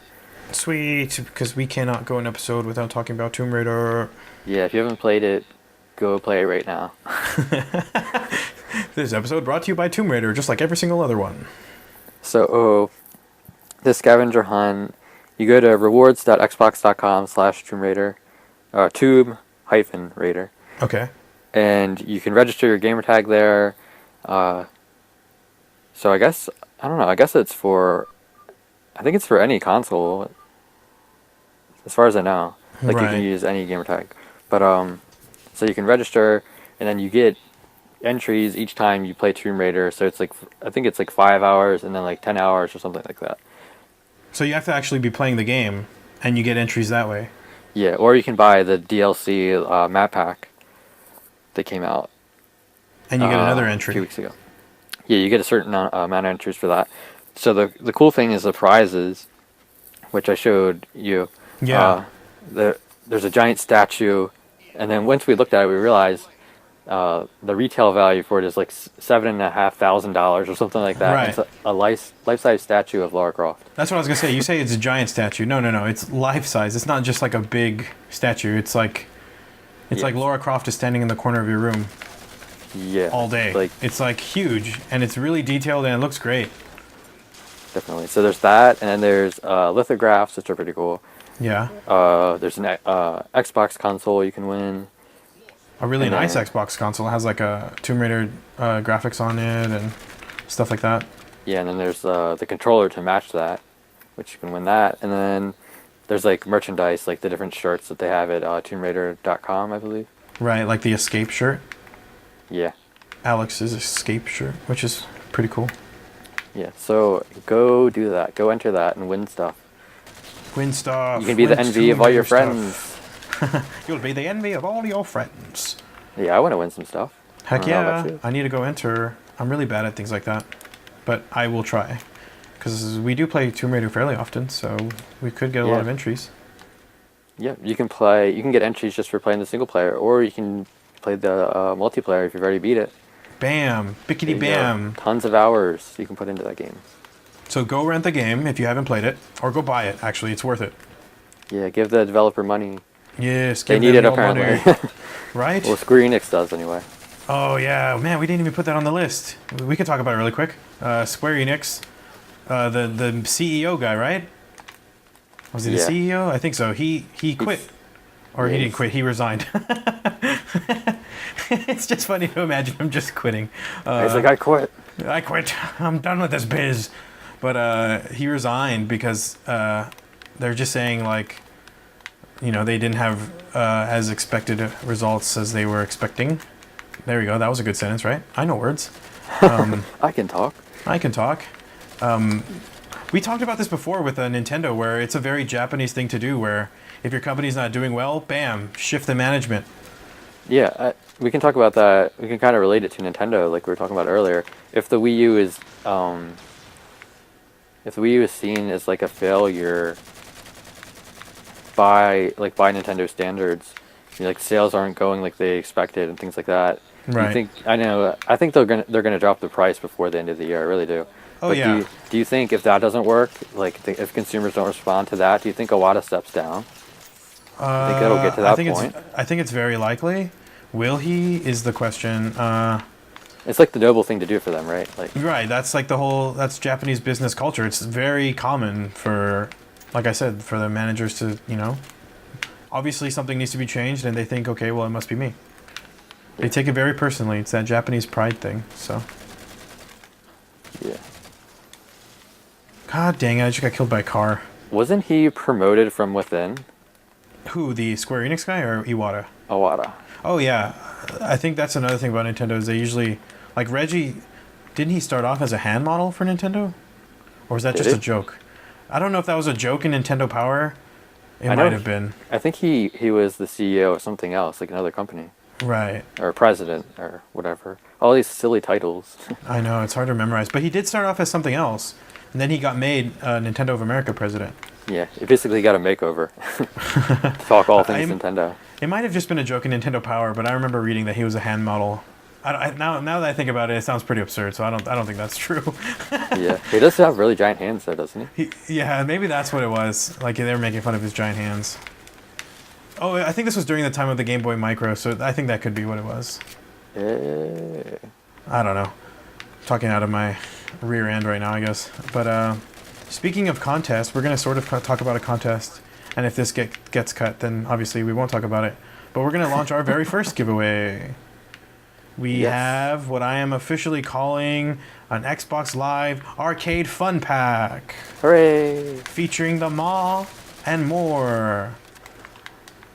Speaker 1: Sweet, because we cannot go an episode without talking about Tomb Raider.
Speaker 2: Yeah, if you haven't played it, go play it right now.
Speaker 1: This episode brought to you by Tomb Raider, just like every single other one.
Speaker 2: So, this scavenger hunt, you go to rewards.xbox.com/Tomb Raider, Tomb-Raider,
Speaker 1: Okay.
Speaker 2: and you can register your gamer tag there. So I guess, I don't know, I think it's for any console, as far as I know. Like, you can use any gamer tag. But, so you can register, and then you get entries each time you play Tomb Raider. So it's like, I think it's like 5 hours, and then like 10 hours or something like that.
Speaker 1: So you have to actually be playing the game, and you get entries that way.
Speaker 2: Yeah, or you can buy the DLC map pack that came out.
Speaker 1: And you get another entry.
Speaker 2: A few weeks ago. Yeah, you get a certain amount of entries for that. So the cool thing is the prizes, which I showed you.
Speaker 1: Yeah.
Speaker 2: There's a giant statue, and then once we looked at it, we realized the retail value for it is like $7,500 or something like that.
Speaker 1: Right.
Speaker 2: It's a life-size statue of Lara Croft.
Speaker 1: That's what I was going to say. You say it's a giant statue. No. It's life-size. It's not just like a big statue. It's like Lara Croft is standing in the corner of your room.
Speaker 2: Yeah.
Speaker 1: All day. It's like huge, and it's really detailed, and it looks great.
Speaker 2: Definitely. So there's that, and then there's lithographs, which are pretty cool.
Speaker 1: Yeah.
Speaker 2: There's an Xbox console you can win.
Speaker 1: A really nice Xbox console. It has like a Tomb Raider graphics on it and stuff like that.
Speaker 2: Yeah, and then there's the controller to match that, which you can win that. And then there's like merchandise, like the different shirts that they have at TombRaider.com, I believe.
Speaker 1: Right, like the Escape shirt.
Speaker 2: Yeah.
Speaker 1: Alex's Escape shirt, which is pretty cool.
Speaker 2: Yeah, so go do that. Go enter that and win stuff.
Speaker 1: Win stuff.
Speaker 2: You can be the
Speaker 1: win
Speaker 2: envy
Speaker 1: Tomb
Speaker 2: of all your
Speaker 1: Raider
Speaker 2: friends.
Speaker 1: stuff. You'll be the envy of all your friends.
Speaker 2: Yeah, I want to win some stuff.
Speaker 1: Heck
Speaker 2: I don't know
Speaker 1: yeah.
Speaker 2: about you.
Speaker 1: I need to go enter. I'm really bad at things like that. But I will try. Because we do play Tomb Raider fairly often, so we could get a lot of entries.
Speaker 2: Yeah, you can play. You can get entries just for playing the single player, or you can play the multiplayer if you've already beat it.
Speaker 1: Bam! Bickety bam!
Speaker 2: Tons of hours you can put into that game.
Speaker 1: So go rent the game if you haven't played it, or go buy it. Actually, it's worth it.
Speaker 2: Yeah, give the developer money.
Speaker 1: Yes,
Speaker 2: They
Speaker 1: give
Speaker 2: need
Speaker 1: them
Speaker 2: it
Speaker 1: your
Speaker 2: apparently.
Speaker 1: money. Right?
Speaker 2: Well, Square Enix does anyway.
Speaker 1: Oh yeah, man, we didn't even put that on the list. We could talk about it really quick. Square Enix, the CEO guy, right? Was he the CEO? I think so. He quit, or he didn't quit. He resigned. It's just funny to imagine him just quitting.
Speaker 2: He's like, I quit.
Speaker 1: I quit. I'm done with this biz. But he resigned because they're just saying like, you know, they didn't have as expected results as they were expecting. There we go. That was a good sentence, right? I know words.
Speaker 2: I can talk.
Speaker 1: I can talk. We talked about this before with Nintendo, where it's a very Japanese thing to do, where if your company's not doing well, bam, shift the management.
Speaker 2: Yeah, we can talk about that. We can kind of relate it to Nintendo, like we were talking about earlier. If the Wii U is, seen as like a failure by Nintendo standards, you know, like sales aren't going like they expected and things like that.
Speaker 1: Right.
Speaker 2: I think they're gonna drop the price before the end of the year. I really do.
Speaker 1: Oh,
Speaker 2: but
Speaker 1: yeah.
Speaker 2: Do you think if that doesn't work, like if consumers don't respond to that, do you think Iwata steps down? I think it'll get to that point.
Speaker 1: I think it's very likely. Will he is the question.
Speaker 2: It's like the noble thing to do for them, right? Like,
Speaker 1: right. That's like that's Japanese business culture. It's very common for, like I said, for the managers to, you know, obviously something needs to be changed, and they think, okay, well, it must be me. They take it very personally. It's that Japanese pride thing. So.
Speaker 2: Yeah.
Speaker 1: God dang it! I just got killed by a car.
Speaker 2: Wasn't he promoted from within?
Speaker 1: Who, the Square Enix guy or Iwata?
Speaker 2: Iwata.
Speaker 1: Oh yeah, I think that's another thing about Nintendo is they usually, like Reggie, didn't he start off as a hand model for Nintendo, or is that just a joke? I don't know if that was a joke in Nintendo Power. It might have been.
Speaker 2: I think he was the CEO of something else, like another company.
Speaker 1: Right.
Speaker 2: Or president or whatever. All these silly titles.
Speaker 1: I know it's hard to memorize, but he did start off as something else, and then he got made Nintendo of America president.
Speaker 2: Yeah, he basically got a makeover. Talk all things Nintendo.
Speaker 1: It might have just been a joke in Nintendo Power, but I remember reading that he was a hand model. Now that I think about it, it sounds pretty absurd. So I don't think that's true.
Speaker 2: Yeah, he does have really giant hands, though, doesn't he?
Speaker 1: Yeah, maybe that's what it was. Like they were making fun of his giant hands. Oh, I think this was during the time of the Game Boy Micro, so I think that could be what it was.
Speaker 2: Yeah.
Speaker 1: I don't know. Talking out of my rear end right now, I guess. But speaking of contests, we're going to sort of talk about a contest. And if this gets cut, then obviously we won't talk about it. But we're going to launch our very first giveaway. We have what I am officially calling an Xbox Live Arcade Fun Pack.
Speaker 2: Hooray!
Speaker 1: Featuring the Maw and More.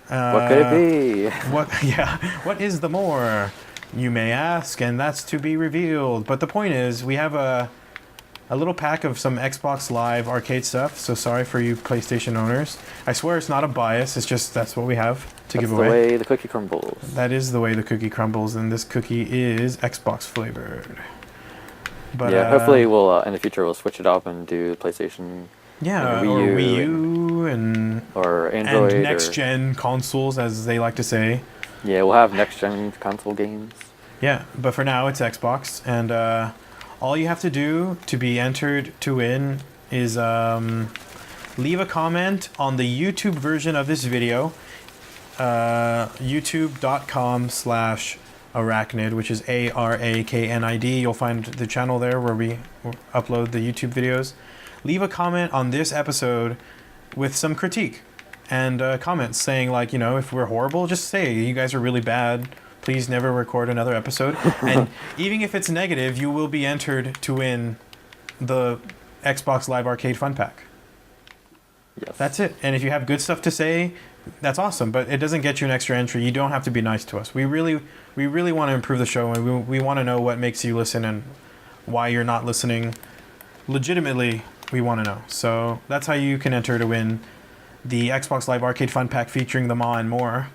Speaker 2: What could it be?
Speaker 1: What is the more, you may ask, and that's to be revealed. But the point is, we have a little pack of some Xbox Live arcade stuff, so sorry for you PlayStation owners. I swear it's not a bias, it's just that's what we have to give away.
Speaker 2: That's the way the cookie crumbles.
Speaker 1: That is the way the cookie crumbles, and this cookie is Xbox flavored. But,
Speaker 2: yeah, hopefully we'll in the future we'll switch it up and do PlayStation.
Speaker 1: Yeah, or Wii U and
Speaker 2: or Android
Speaker 1: and next gen consoles, as they like to say.
Speaker 2: Yeah, we'll have next gen console games.
Speaker 1: Yeah, but for now it's Xbox, and all you have to do to be entered to win is leave a comment on the YouTube version of this video, youtube.com/Arachnid, which is ARAKNID. You'll find the channel there where we upload the YouTube videos. Leave a comment on this episode with some critique and comments saying, like, you know, if we're horrible, just say you guys are really bad. Please never record another episode. And even if it's negative, you will be entered to win the Xbox Live Arcade Fun Pack.
Speaker 2: Yes.
Speaker 1: That's it. And if you have good stuff to say, that's awesome. But it doesn't get you an extra entry. You don't have to be nice to us. We really want to improve the show, and we want to know what makes you listen and why you're not listening. Legitimately, we want to know. So that's how you can enter to win the Xbox Live Arcade Fun Pack featuring the Maw and More.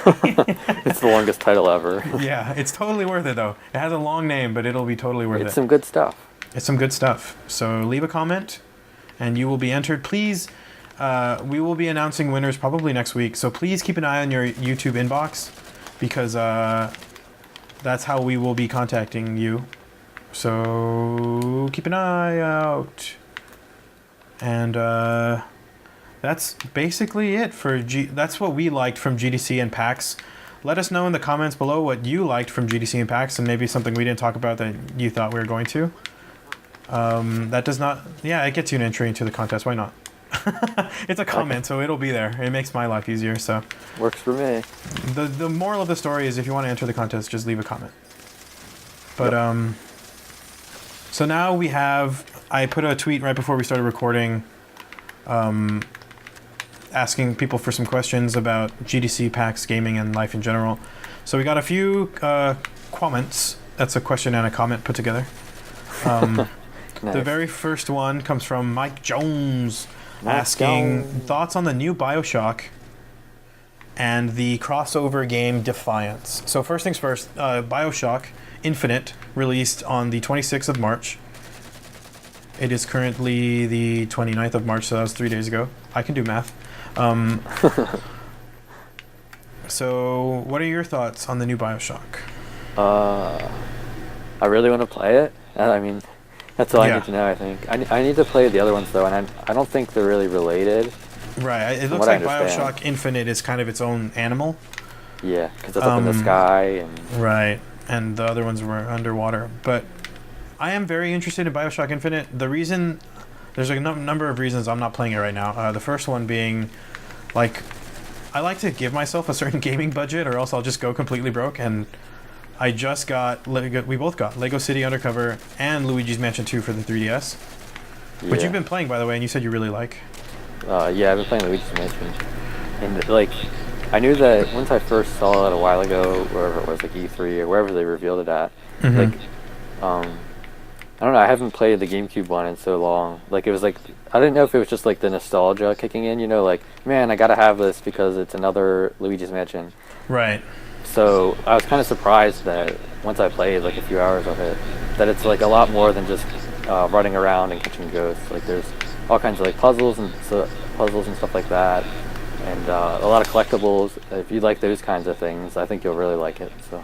Speaker 2: It's the longest title ever.
Speaker 1: Yeah, it's totally worth it though. It has a long name, but it'll be totally worth it.
Speaker 2: It's some good stuff.
Speaker 1: It's some good stuff. So leave a comment, and you will be entered. Please, we will be announcing winners probably next week. So please keep an eye on your YouTube inbox, because that's how we will be contacting you. So keep an eye out. And that's basically it for that's what we liked from GDC and Pax. Let us know in the comments below what you liked from GDC and Pax, and maybe something we didn't talk about that you thought we were going to. That does not... Yeah, it gets you an entry into the contest. Why not? It's a comment, so it'll be there. It makes my life easier, so...
Speaker 2: Works for me.
Speaker 1: The moral of the story is if you want to enter the contest, just leave a comment. But, yep. So now we have... I put a tweet right before we started recording, asking people for some questions about GDC, PAX, gaming, and life in general. So we got a few comments. That's a question and a comment put together. Nice. The very first one comes from Mike Jones, asking thoughts on the new Bioshock and the crossover game Defiance. So first things first, Bioshock Infinite released on the 26th of March. It is currently the 29th of March, so that was 3 days ago. I can do math. So what are your thoughts on the new Bioshock?
Speaker 2: I really want to play it. I mean, that's all I need to know, I think. I need to play the other ones, though, and I don't think they're really related.
Speaker 1: Right. It looks like Bioshock Infinite is kind of its own animal.
Speaker 2: Yeah, because it's up in the sky. And
Speaker 1: right. And the other ones were underwater. But I am very interested in Bioshock Infinite. The reason... There's a number of reasons I'm not playing it right now. The first one being, like, I like to give myself a certain gaming budget, or else I'll just go completely broke, and... I just got, we both got Lego City Undercover and Luigi's Mansion 2 for the 3DS. Yeah. Which you've been playing, by the way, and you said you really like.
Speaker 2: Yeah, I've been playing Luigi's Mansion. And, like, I knew that once I first saw it a while ago, wherever it was, like E3 or wherever they revealed it at, like, I don't know, I haven't played the GameCube one in so long. Like, it was like, I didn't know if it was just, like, the nostalgia kicking in, you know, like, man, I gotta have this because it's another Luigi's Mansion.
Speaker 1: Right.
Speaker 2: So I was kind of surprised that once I played like a few hours of it, that it's like a lot more than just running around and catching ghosts. Like there's all kinds of like puzzles and stuff like that, and a lot of collectibles. If you like those kinds of things, I think you'll really like it. So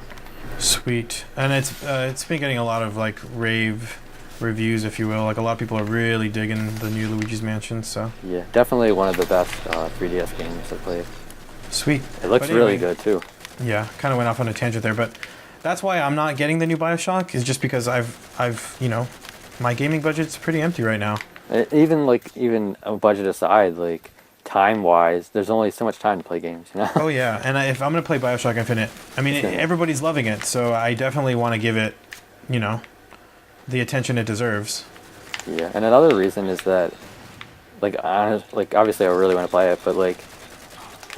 Speaker 1: sweet, and it's been getting a lot of like rave reviews, if you will. Like a lot of people are really digging the new Luigi's Mansion. So
Speaker 2: yeah, definitely one of the best 3DS games I've played.
Speaker 1: Sweet.
Speaker 2: It looks really good too.
Speaker 1: Yeah, kind of went off on a tangent there, but that's why I'm not getting the new Bioshock, is just because I've you know, my gaming budget's pretty empty right now.
Speaker 2: Even a budget aside, like time-wise, there's only so much time to play games, you know?
Speaker 1: Oh yeah, and if I'm gonna play Bioshock Infinite, I mean everybody's loving it, so I definitely want to give it, you know, the attention it deserves.
Speaker 2: Yeah, and another reason is that, like obviously I really want to play it, but like.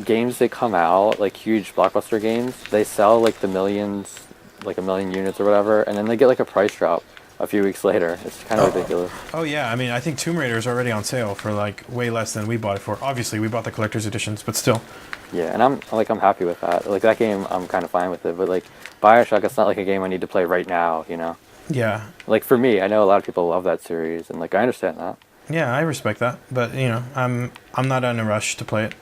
Speaker 2: Games that come out, like huge blockbuster games, they sell like the millions, like 1 million units or whatever, and then they get like a price drop a few weeks later. It's kind of ridiculous.
Speaker 1: Oh yeah, I mean I think Tomb Raider is already on sale for like way less than we bought it for. Obviously we bought the collector's editions, but still.
Speaker 2: Yeah, and I'm happy with that. Like that game, I'm kind of fine with it. But like Bioshock, it's not like a game I need to play right now, you know?
Speaker 1: Yeah.
Speaker 2: Like for me, I know a lot of people love that series, and like I understand that.
Speaker 1: Yeah, I respect that, but you know, I'm not in a rush to play it.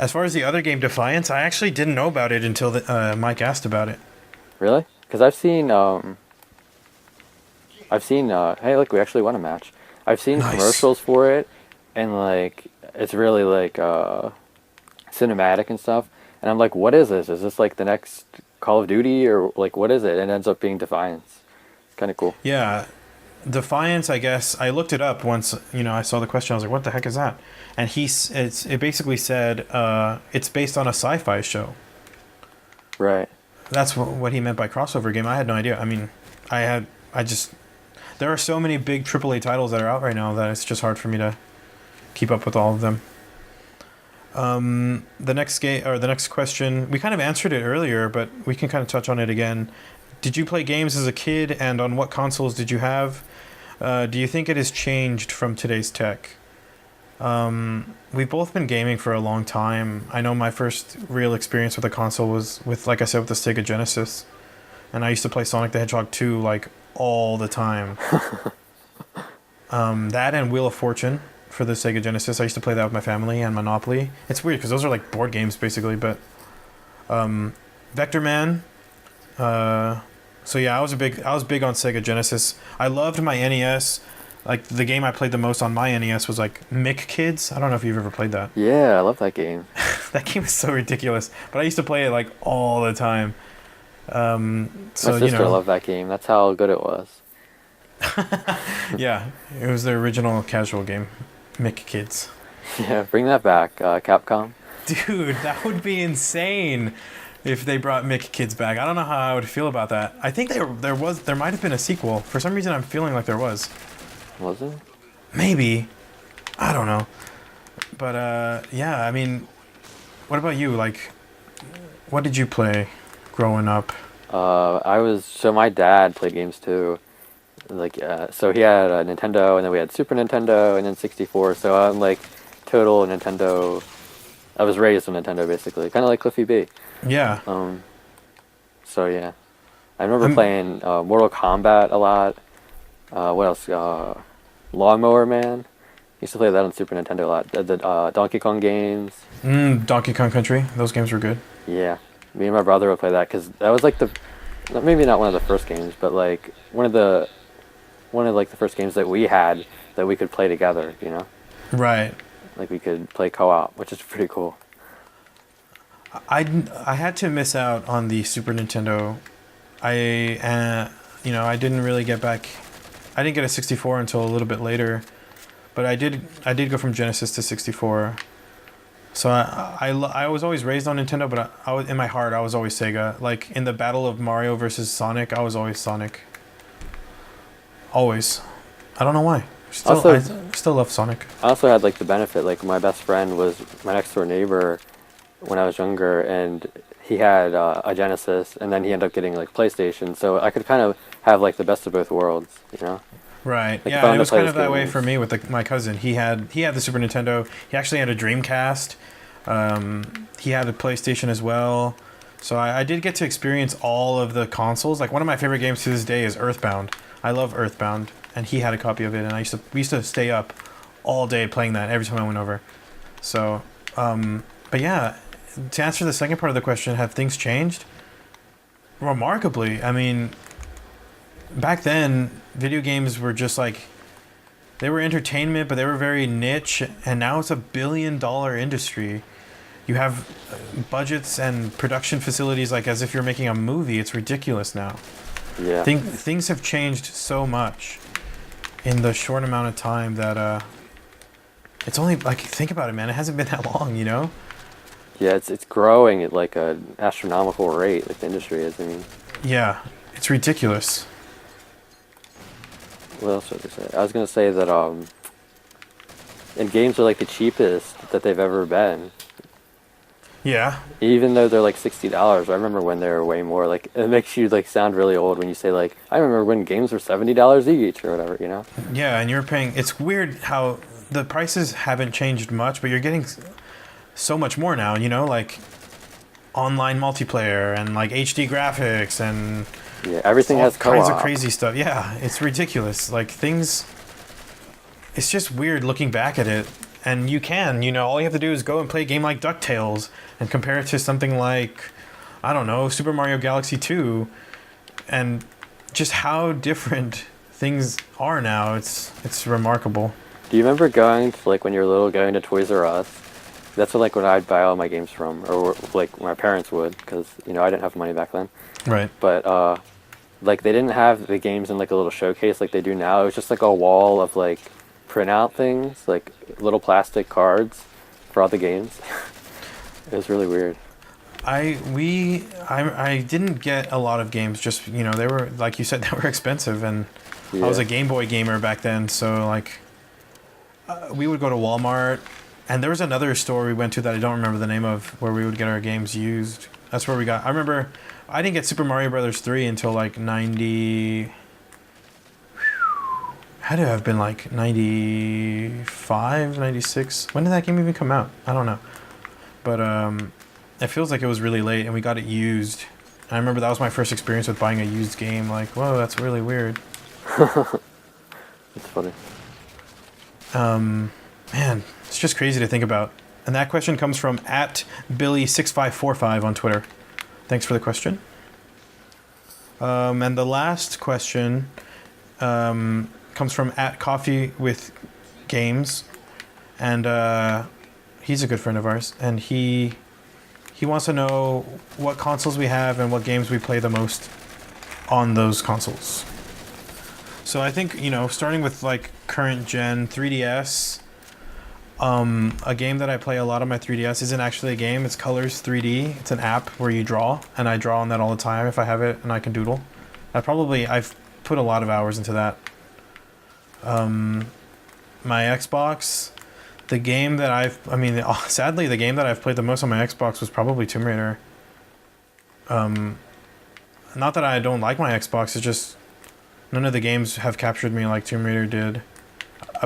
Speaker 1: As far as the other game, Defiance, I actually didn't know about it until Mike asked about it.
Speaker 2: Really? Because I've seen, hey, look, we actually won a match. I've seen commercials for it, and like, it's really like cinematic and stuff. And I'm like, what is this? Is this like the next Call of Duty, or like, what is it? And it ends up being Defiance. It's kind of cool.
Speaker 1: Yeah. Defiance, I guess, I looked it up once, you know, I saw the question, I was like, what the heck is that? And it basically said it's based on a sci-fi show.
Speaker 2: Right.
Speaker 1: That's what he meant by crossover game. I had no idea. I mean, there are so many big AAA titles that are out right now that it's just hard for me to keep up with all of them. The next question, we kind of answered it earlier, but we can kind of touch on it again. Did you play games as a kid, and on what consoles did you have? Do you think it has changed from today's tech? We've both been gaming for a long time. I know my first real experience with a console was with, like I said, with the Sega Genesis, and I used to play Sonic the Hedgehog 2 like all the time. That and Wheel of Fortune for the Sega Genesis. I used to play that with my family, and Monopoly. It's weird because those are like board games basically, but Vector Man. So yeah, I was big on Sega Genesis. I loved my NES. Like the game I played the most on my NES was like Mick Kids. I don't know if you've ever played that.
Speaker 2: Yeah, I love that game.
Speaker 1: That game is so ridiculous, but I used to play it like all the time. So
Speaker 2: My sister loved that game. That's how good it was.
Speaker 1: Yeah, it was the original casual game, Mick Kids.
Speaker 2: Yeah, bring that back, Capcom.
Speaker 1: Dude, that would be insane if they brought Mick Kids back. I don't know how I would feel about that. I think there might have been a sequel. For some reason, I'm feeling like there was.
Speaker 2: Was it?
Speaker 1: Maybe. I don't know. But yeah, I mean, what about you? Like, what did you play growing up?
Speaker 2: So my dad played games too. Like, so he had a Nintendo, and then we had Super Nintendo, and then 64. So I'm like total Nintendo. I was raised on Nintendo basically, kind of like Cliffy B.
Speaker 1: Yeah.
Speaker 2: So yeah, I remember playing Mortal Kombat a lot. What else? Lawnmower Man. Used to play that on Super Nintendo a lot. The Donkey Kong games.
Speaker 1: Donkey Kong Country. Those games were good.
Speaker 2: Yeah, me and my brother would play that because that was like maybe not one of the first games, but like one of the first games that we had that we could play together. You know.
Speaker 1: Right.
Speaker 2: Like we could play co-op, which is pretty cool.
Speaker 1: I had to miss out on the Super Nintendo. I didn't really get back. I didn't get a 64 until a little bit later, but I did go from Genesis to 64. So I was always raised on Nintendo, but I was, in my heart I was always Sega. Like in the battle of Mario versus Sonic, I was always Sonic. Always. I don't know why. I still love Sonic.
Speaker 2: I also had like the benefit, like my best friend was my next door neighbor when I was younger, and he had a Genesis, and then he ended up getting like PlayStation, so I could kind of have like the best of both worlds, you know?
Speaker 1: Right.
Speaker 2: Like,
Speaker 1: yeah, it was kind of that way for me with my cousin. He had the Super Nintendo. He actually had a Dreamcast. He had a PlayStation as well. So I did get to experience all of the consoles. Like one of my favorite games to this day is Earthbound. I love Earthbound, and he had a copy of it, and we used to stay up all day playing that every time I went over. So, but yeah, to answer the second part of the question, have things changed? Remarkably. I mean, back then, video games were just like, they were entertainment, but they were very niche, and now it's $1 billion industry. You have budgets and production facilities like as if you're making a movie. It's ridiculous now.
Speaker 2: Yeah.
Speaker 1: Things have changed so much in the short amount of time that it's only like, think about it, man. It hasn't been that long, you know?
Speaker 2: Yeah, it's growing at like an astronomical rate, like the industry is. I mean.
Speaker 1: Yeah, it's ridiculous.
Speaker 2: What else was I say? I was gonna say that and games are like the cheapest that they've ever been.
Speaker 1: Yeah.
Speaker 2: Even though they're like $60, I remember when they were way more. Like it makes you like sound really old when you say like I remember when games were $70 each or whatever, you know?
Speaker 1: Yeah, and you're paying. It's weird how the prices haven't changed much, but you're getting so much more now. You know, like online multiplayer and like HD graphics and
Speaker 2: yeah, everything has co-op.
Speaker 1: Kinds of crazy stuff. Yeah, it's ridiculous. Like things. It's just weird looking back at it. And you can, all you have to do is go and play a game like Ducktales and compare it to something like, I don't know, Super Mario Galaxy 2, and just how different things are now. It's remarkable.
Speaker 2: Do you remember going to, like, when you were little, going to Toys R Us? That's like when I'd buy all my games from, or like my parents would, because I didn't have money back then.
Speaker 1: Right.
Speaker 2: But like they didn't have the games in like a little showcase like they do now. It was just like a wall of like printout things, like little plastic cards for all the games. It was really weird.
Speaker 1: I didn't get a lot of games. Just they were, like you said, they were expensive, and yeah. I was a Game Boy gamer back then, so like we would go to Walmart, and there was another store we went to that I don't remember the name of, where we would get our games used. That's where we got. I remember I didn't get Super Mario Brothers 3 until like 90. Had to have been like 95, 96. When did that game even come out? I don't know. But it feels like it was really late, and we got it used. And I remember that was my first experience with buying a used game. Like, whoa, that's really weird.
Speaker 2: It's funny.
Speaker 1: Man, it's just crazy to think about. And that question comes from @Billy6545 on Twitter. Thanks for the question. And the last question comes from @CoffeeWithGames, and he's a good friend of ours. And he wants to know what consoles we have and what games we play the most on those consoles. So I think, starting with like current gen 3DS, a game that I play a lot on my 3DS isn't actually a game, it's Colors 3D. It's an app where you draw, and I draw on that all the time if I have it, and I can doodle. I've put a lot of hours into that. My Xbox, sadly the game that I've played the most on my Xbox was probably Tomb Raider. Not that I don't like my Xbox, it's just none of the games have captured me like Tomb Raider did.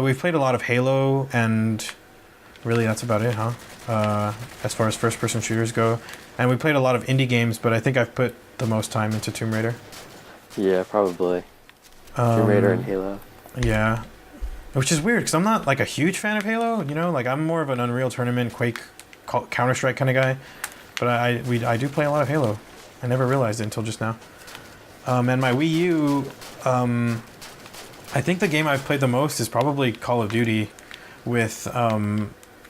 Speaker 1: We've played a lot of Halo, and really that's about it, huh? As far as first-person shooters go. And we played a lot of indie games, but I think I've put the most time into Tomb Raider.
Speaker 2: Yeah, probably. Tomb Raider and Halo.
Speaker 1: Yeah. Which is weird, because I'm not like a huge fan of Halo, like I'm more of an Unreal Tournament, Quake, Counter-Strike kind of guy. But I do play a lot of Halo. I never realized it until just now. And my Wii U, I think the game I've played the most is probably Call of Duty, with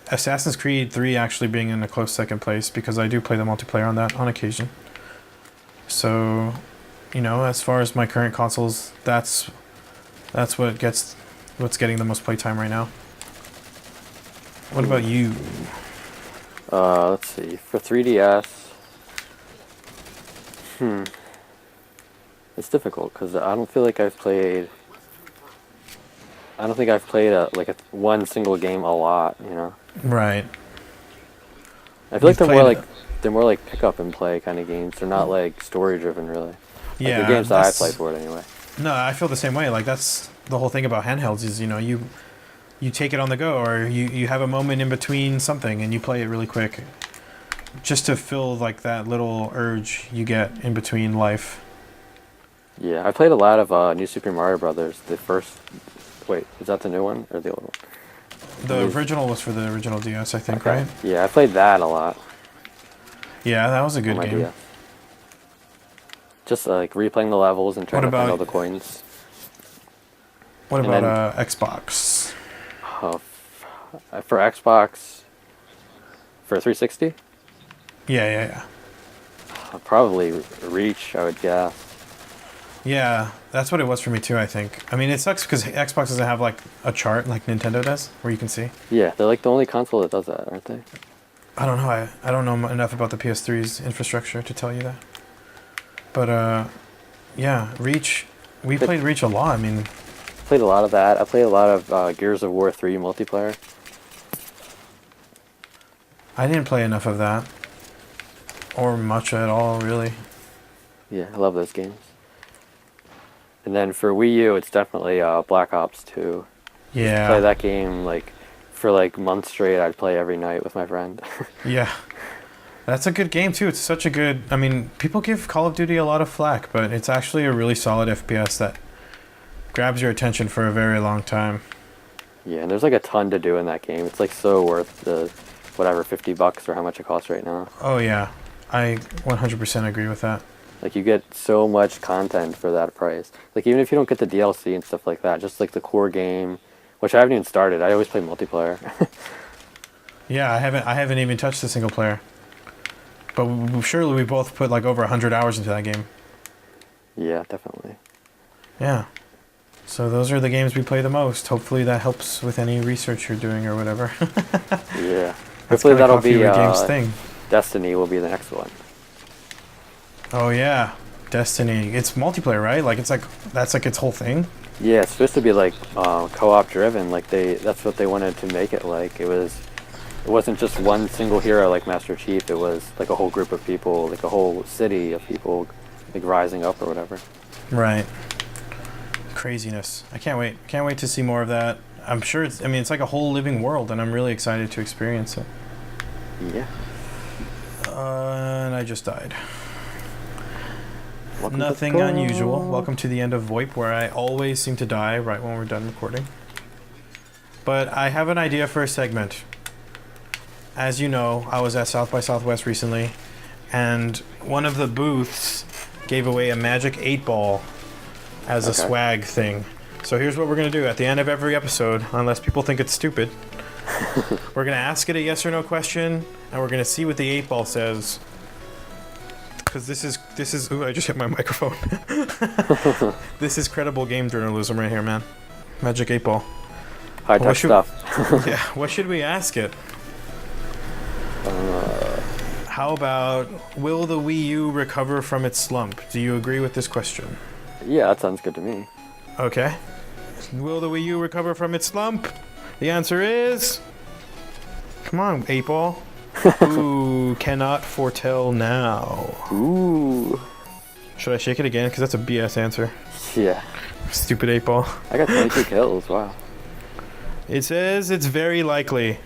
Speaker 1: Assassin's Creed 3 actually being in a close second place, because I do play the multiplayer on that on occasion. So, as far as my current consoles, that's what's getting the most playtime right now. What about you?
Speaker 2: Let's see. For 3DS, it's difficult because I don't think I've played one single game a lot.
Speaker 1: Right.
Speaker 2: I feel like they're more like pick up and play kind of games. They're not like story driven really.
Speaker 1: Yeah.
Speaker 2: The games that I play for it anyway.
Speaker 1: No, I feel the same way. Like that's the whole thing about handhelds is you take it on the go, or you have a moment in between something and you play it really quick, just to fill like that little urge you get in between life.
Speaker 2: Yeah, I played a lot of New Super Mario Brothers. The first, wait, is that the new one or the old one?
Speaker 1: The original was for the original DS, I think,
Speaker 2: okay.
Speaker 1: Right?
Speaker 2: Yeah, I played that a lot.
Speaker 1: Yeah, that was a good game.
Speaker 2: DS. Just like replaying the levels and trying to find all the coins.
Speaker 1: What about Xbox?
Speaker 2: For Xbox, for 360?
Speaker 1: Yeah.
Speaker 2: Probably Reach, I would guess.
Speaker 1: Yeah, that's what it was for me too, I think. I mean, it sucks because Xbox doesn't have like a chart like Nintendo does, where you can see.
Speaker 2: Yeah, they're like the only console that does that, aren't they?
Speaker 1: I don't know. I don't know enough about the PS3's infrastructure to tell you that. But yeah, Reach. We played Reach a lot. I mean,
Speaker 2: played a lot of that. I played a lot of Gears of War 3 multiplayer.
Speaker 1: I didn't play enough of that, or much at all, really.
Speaker 2: Yeah, I love those games. And then for Wii U, it's definitely Black Ops 2.
Speaker 1: Yeah.
Speaker 2: Play that game for months straight. I'd play every night with my friend.
Speaker 1: Yeah. That's a good game too. It's such a good. I mean, people give Call of Duty a lot of flack, but it's actually a really solid FPS that grabs your attention for a very long time.
Speaker 2: Yeah, and there's like a ton to do in that game. It's like so worth the whatever $50 or how much it costs right now.
Speaker 1: Oh yeah, I 100% agree with that.
Speaker 2: Like you get so much content for that price. Like even if you don't get the DLC and stuff like that, just like the core game, which I haven't even started. I always play multiplayer.
Speaker 1: Yeah, I haven't even touched the single player. But surely we both put like over 100 hours into that game.
Speaker 2: Yeah, definitely.
Speaker 1: Yeah. So those are the games we play the most. Hopefully that helps with any research you're doing or whatever.
Speaker 2: Yeah.
Speaker 1: Hopefully
Speaker 2: that'll be
Speaker 1: games thing.
Speaker 2: Destiny will be the next one.
Speaker 1: Oh yeah, Destiny. It's multiplayer, right? Like that's like its whole thing.
Speaker 2: Yeah, it's supposed to be like co-op driven. Like that's what they wanted to make it like. It wasn't just one single hero like Master Chief. It was like a whole group of people, like a whole city of people, like rising up or whatever.
Speaker 1: Right. Craziness. I can't wait. Can't wait to see more of that. I'm sure it's like a whole living world, and I'm really excited to experience it.
Speaker 2: Yeah.
Speaker 1: And I just died.
Speaker 2: Welcome
Speaker 1: Nothing unusual. Welcome to the end of VoIPP, where I always seem to die right when we're done recording. But I have an idea for a segment. As you know, I was at South by Southwest recently, and one of the booths gave away a magic 8-ball as a swag thing. So here's what we're going to do at the end of every episode, unless people think it's stupid. We're going to ask it a yes or no question, and we're going to see what the 8-ball says. Because this is ooh, I just hit my microphone. This is credible game journalism right here, man. Magic 8-ball.
Speaker 2: High tech stuff.
Speaker 1: Yeah, what should we ask it? How about, will the Wii U recover from its slump? Do you agree with this question?
Speaker 2: Yeah, that sounds good to me.
Speaker 1: Okay. Will the Wii U recover from its slump? The answer is... Come on, 8-ball. Ooh, cannot foretell now.
Speaker 2: Ooh.
Speaker 1: Should I shake it again? Because that's a BS answer.
Speaker 2: Yeah.
Speaker 1: Stupid 8-ball.
Speaker 2: I got 22 kills, wow.
Speaker 1: It says it's very likely.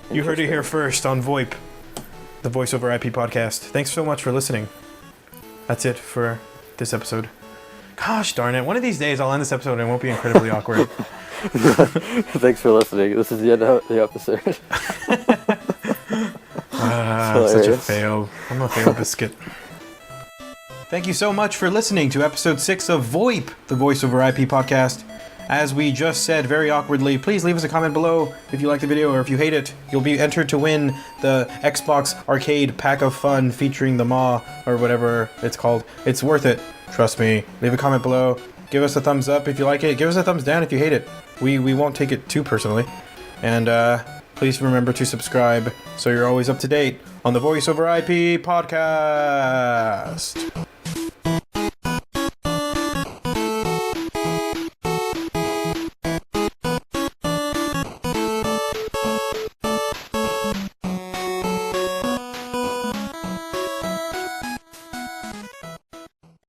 Speaker 1: You heard it here first on VoIPP, the Voice over IP podcast. Thanks so much for listening. That's it for this episode. Gosh darn it. One of these days I'll end this episode and it won't be incredibly awkward.
Speaker 2: Thanks for listening. This is the end of the episode.
Speaker 1: Such a fail. I'm a fail biscuit. Thank you so much for listening to episode 6 of VoIPP, the Voice over IP podcast. As we just said very awkwardly, please leave us a comment below if you like the video or if you hate it. You'll be entered to win the Xbox Arcade Pack of Fun featuring the Maw or whatever it's called. It's worth it. Trust me. Leave a comment below. Give us a thumbs up if you like it. Give us a thumbs down if you hate it. We won't take it too personally. And please remember to subscribe so you're always up to date on the Voice over IP podcast.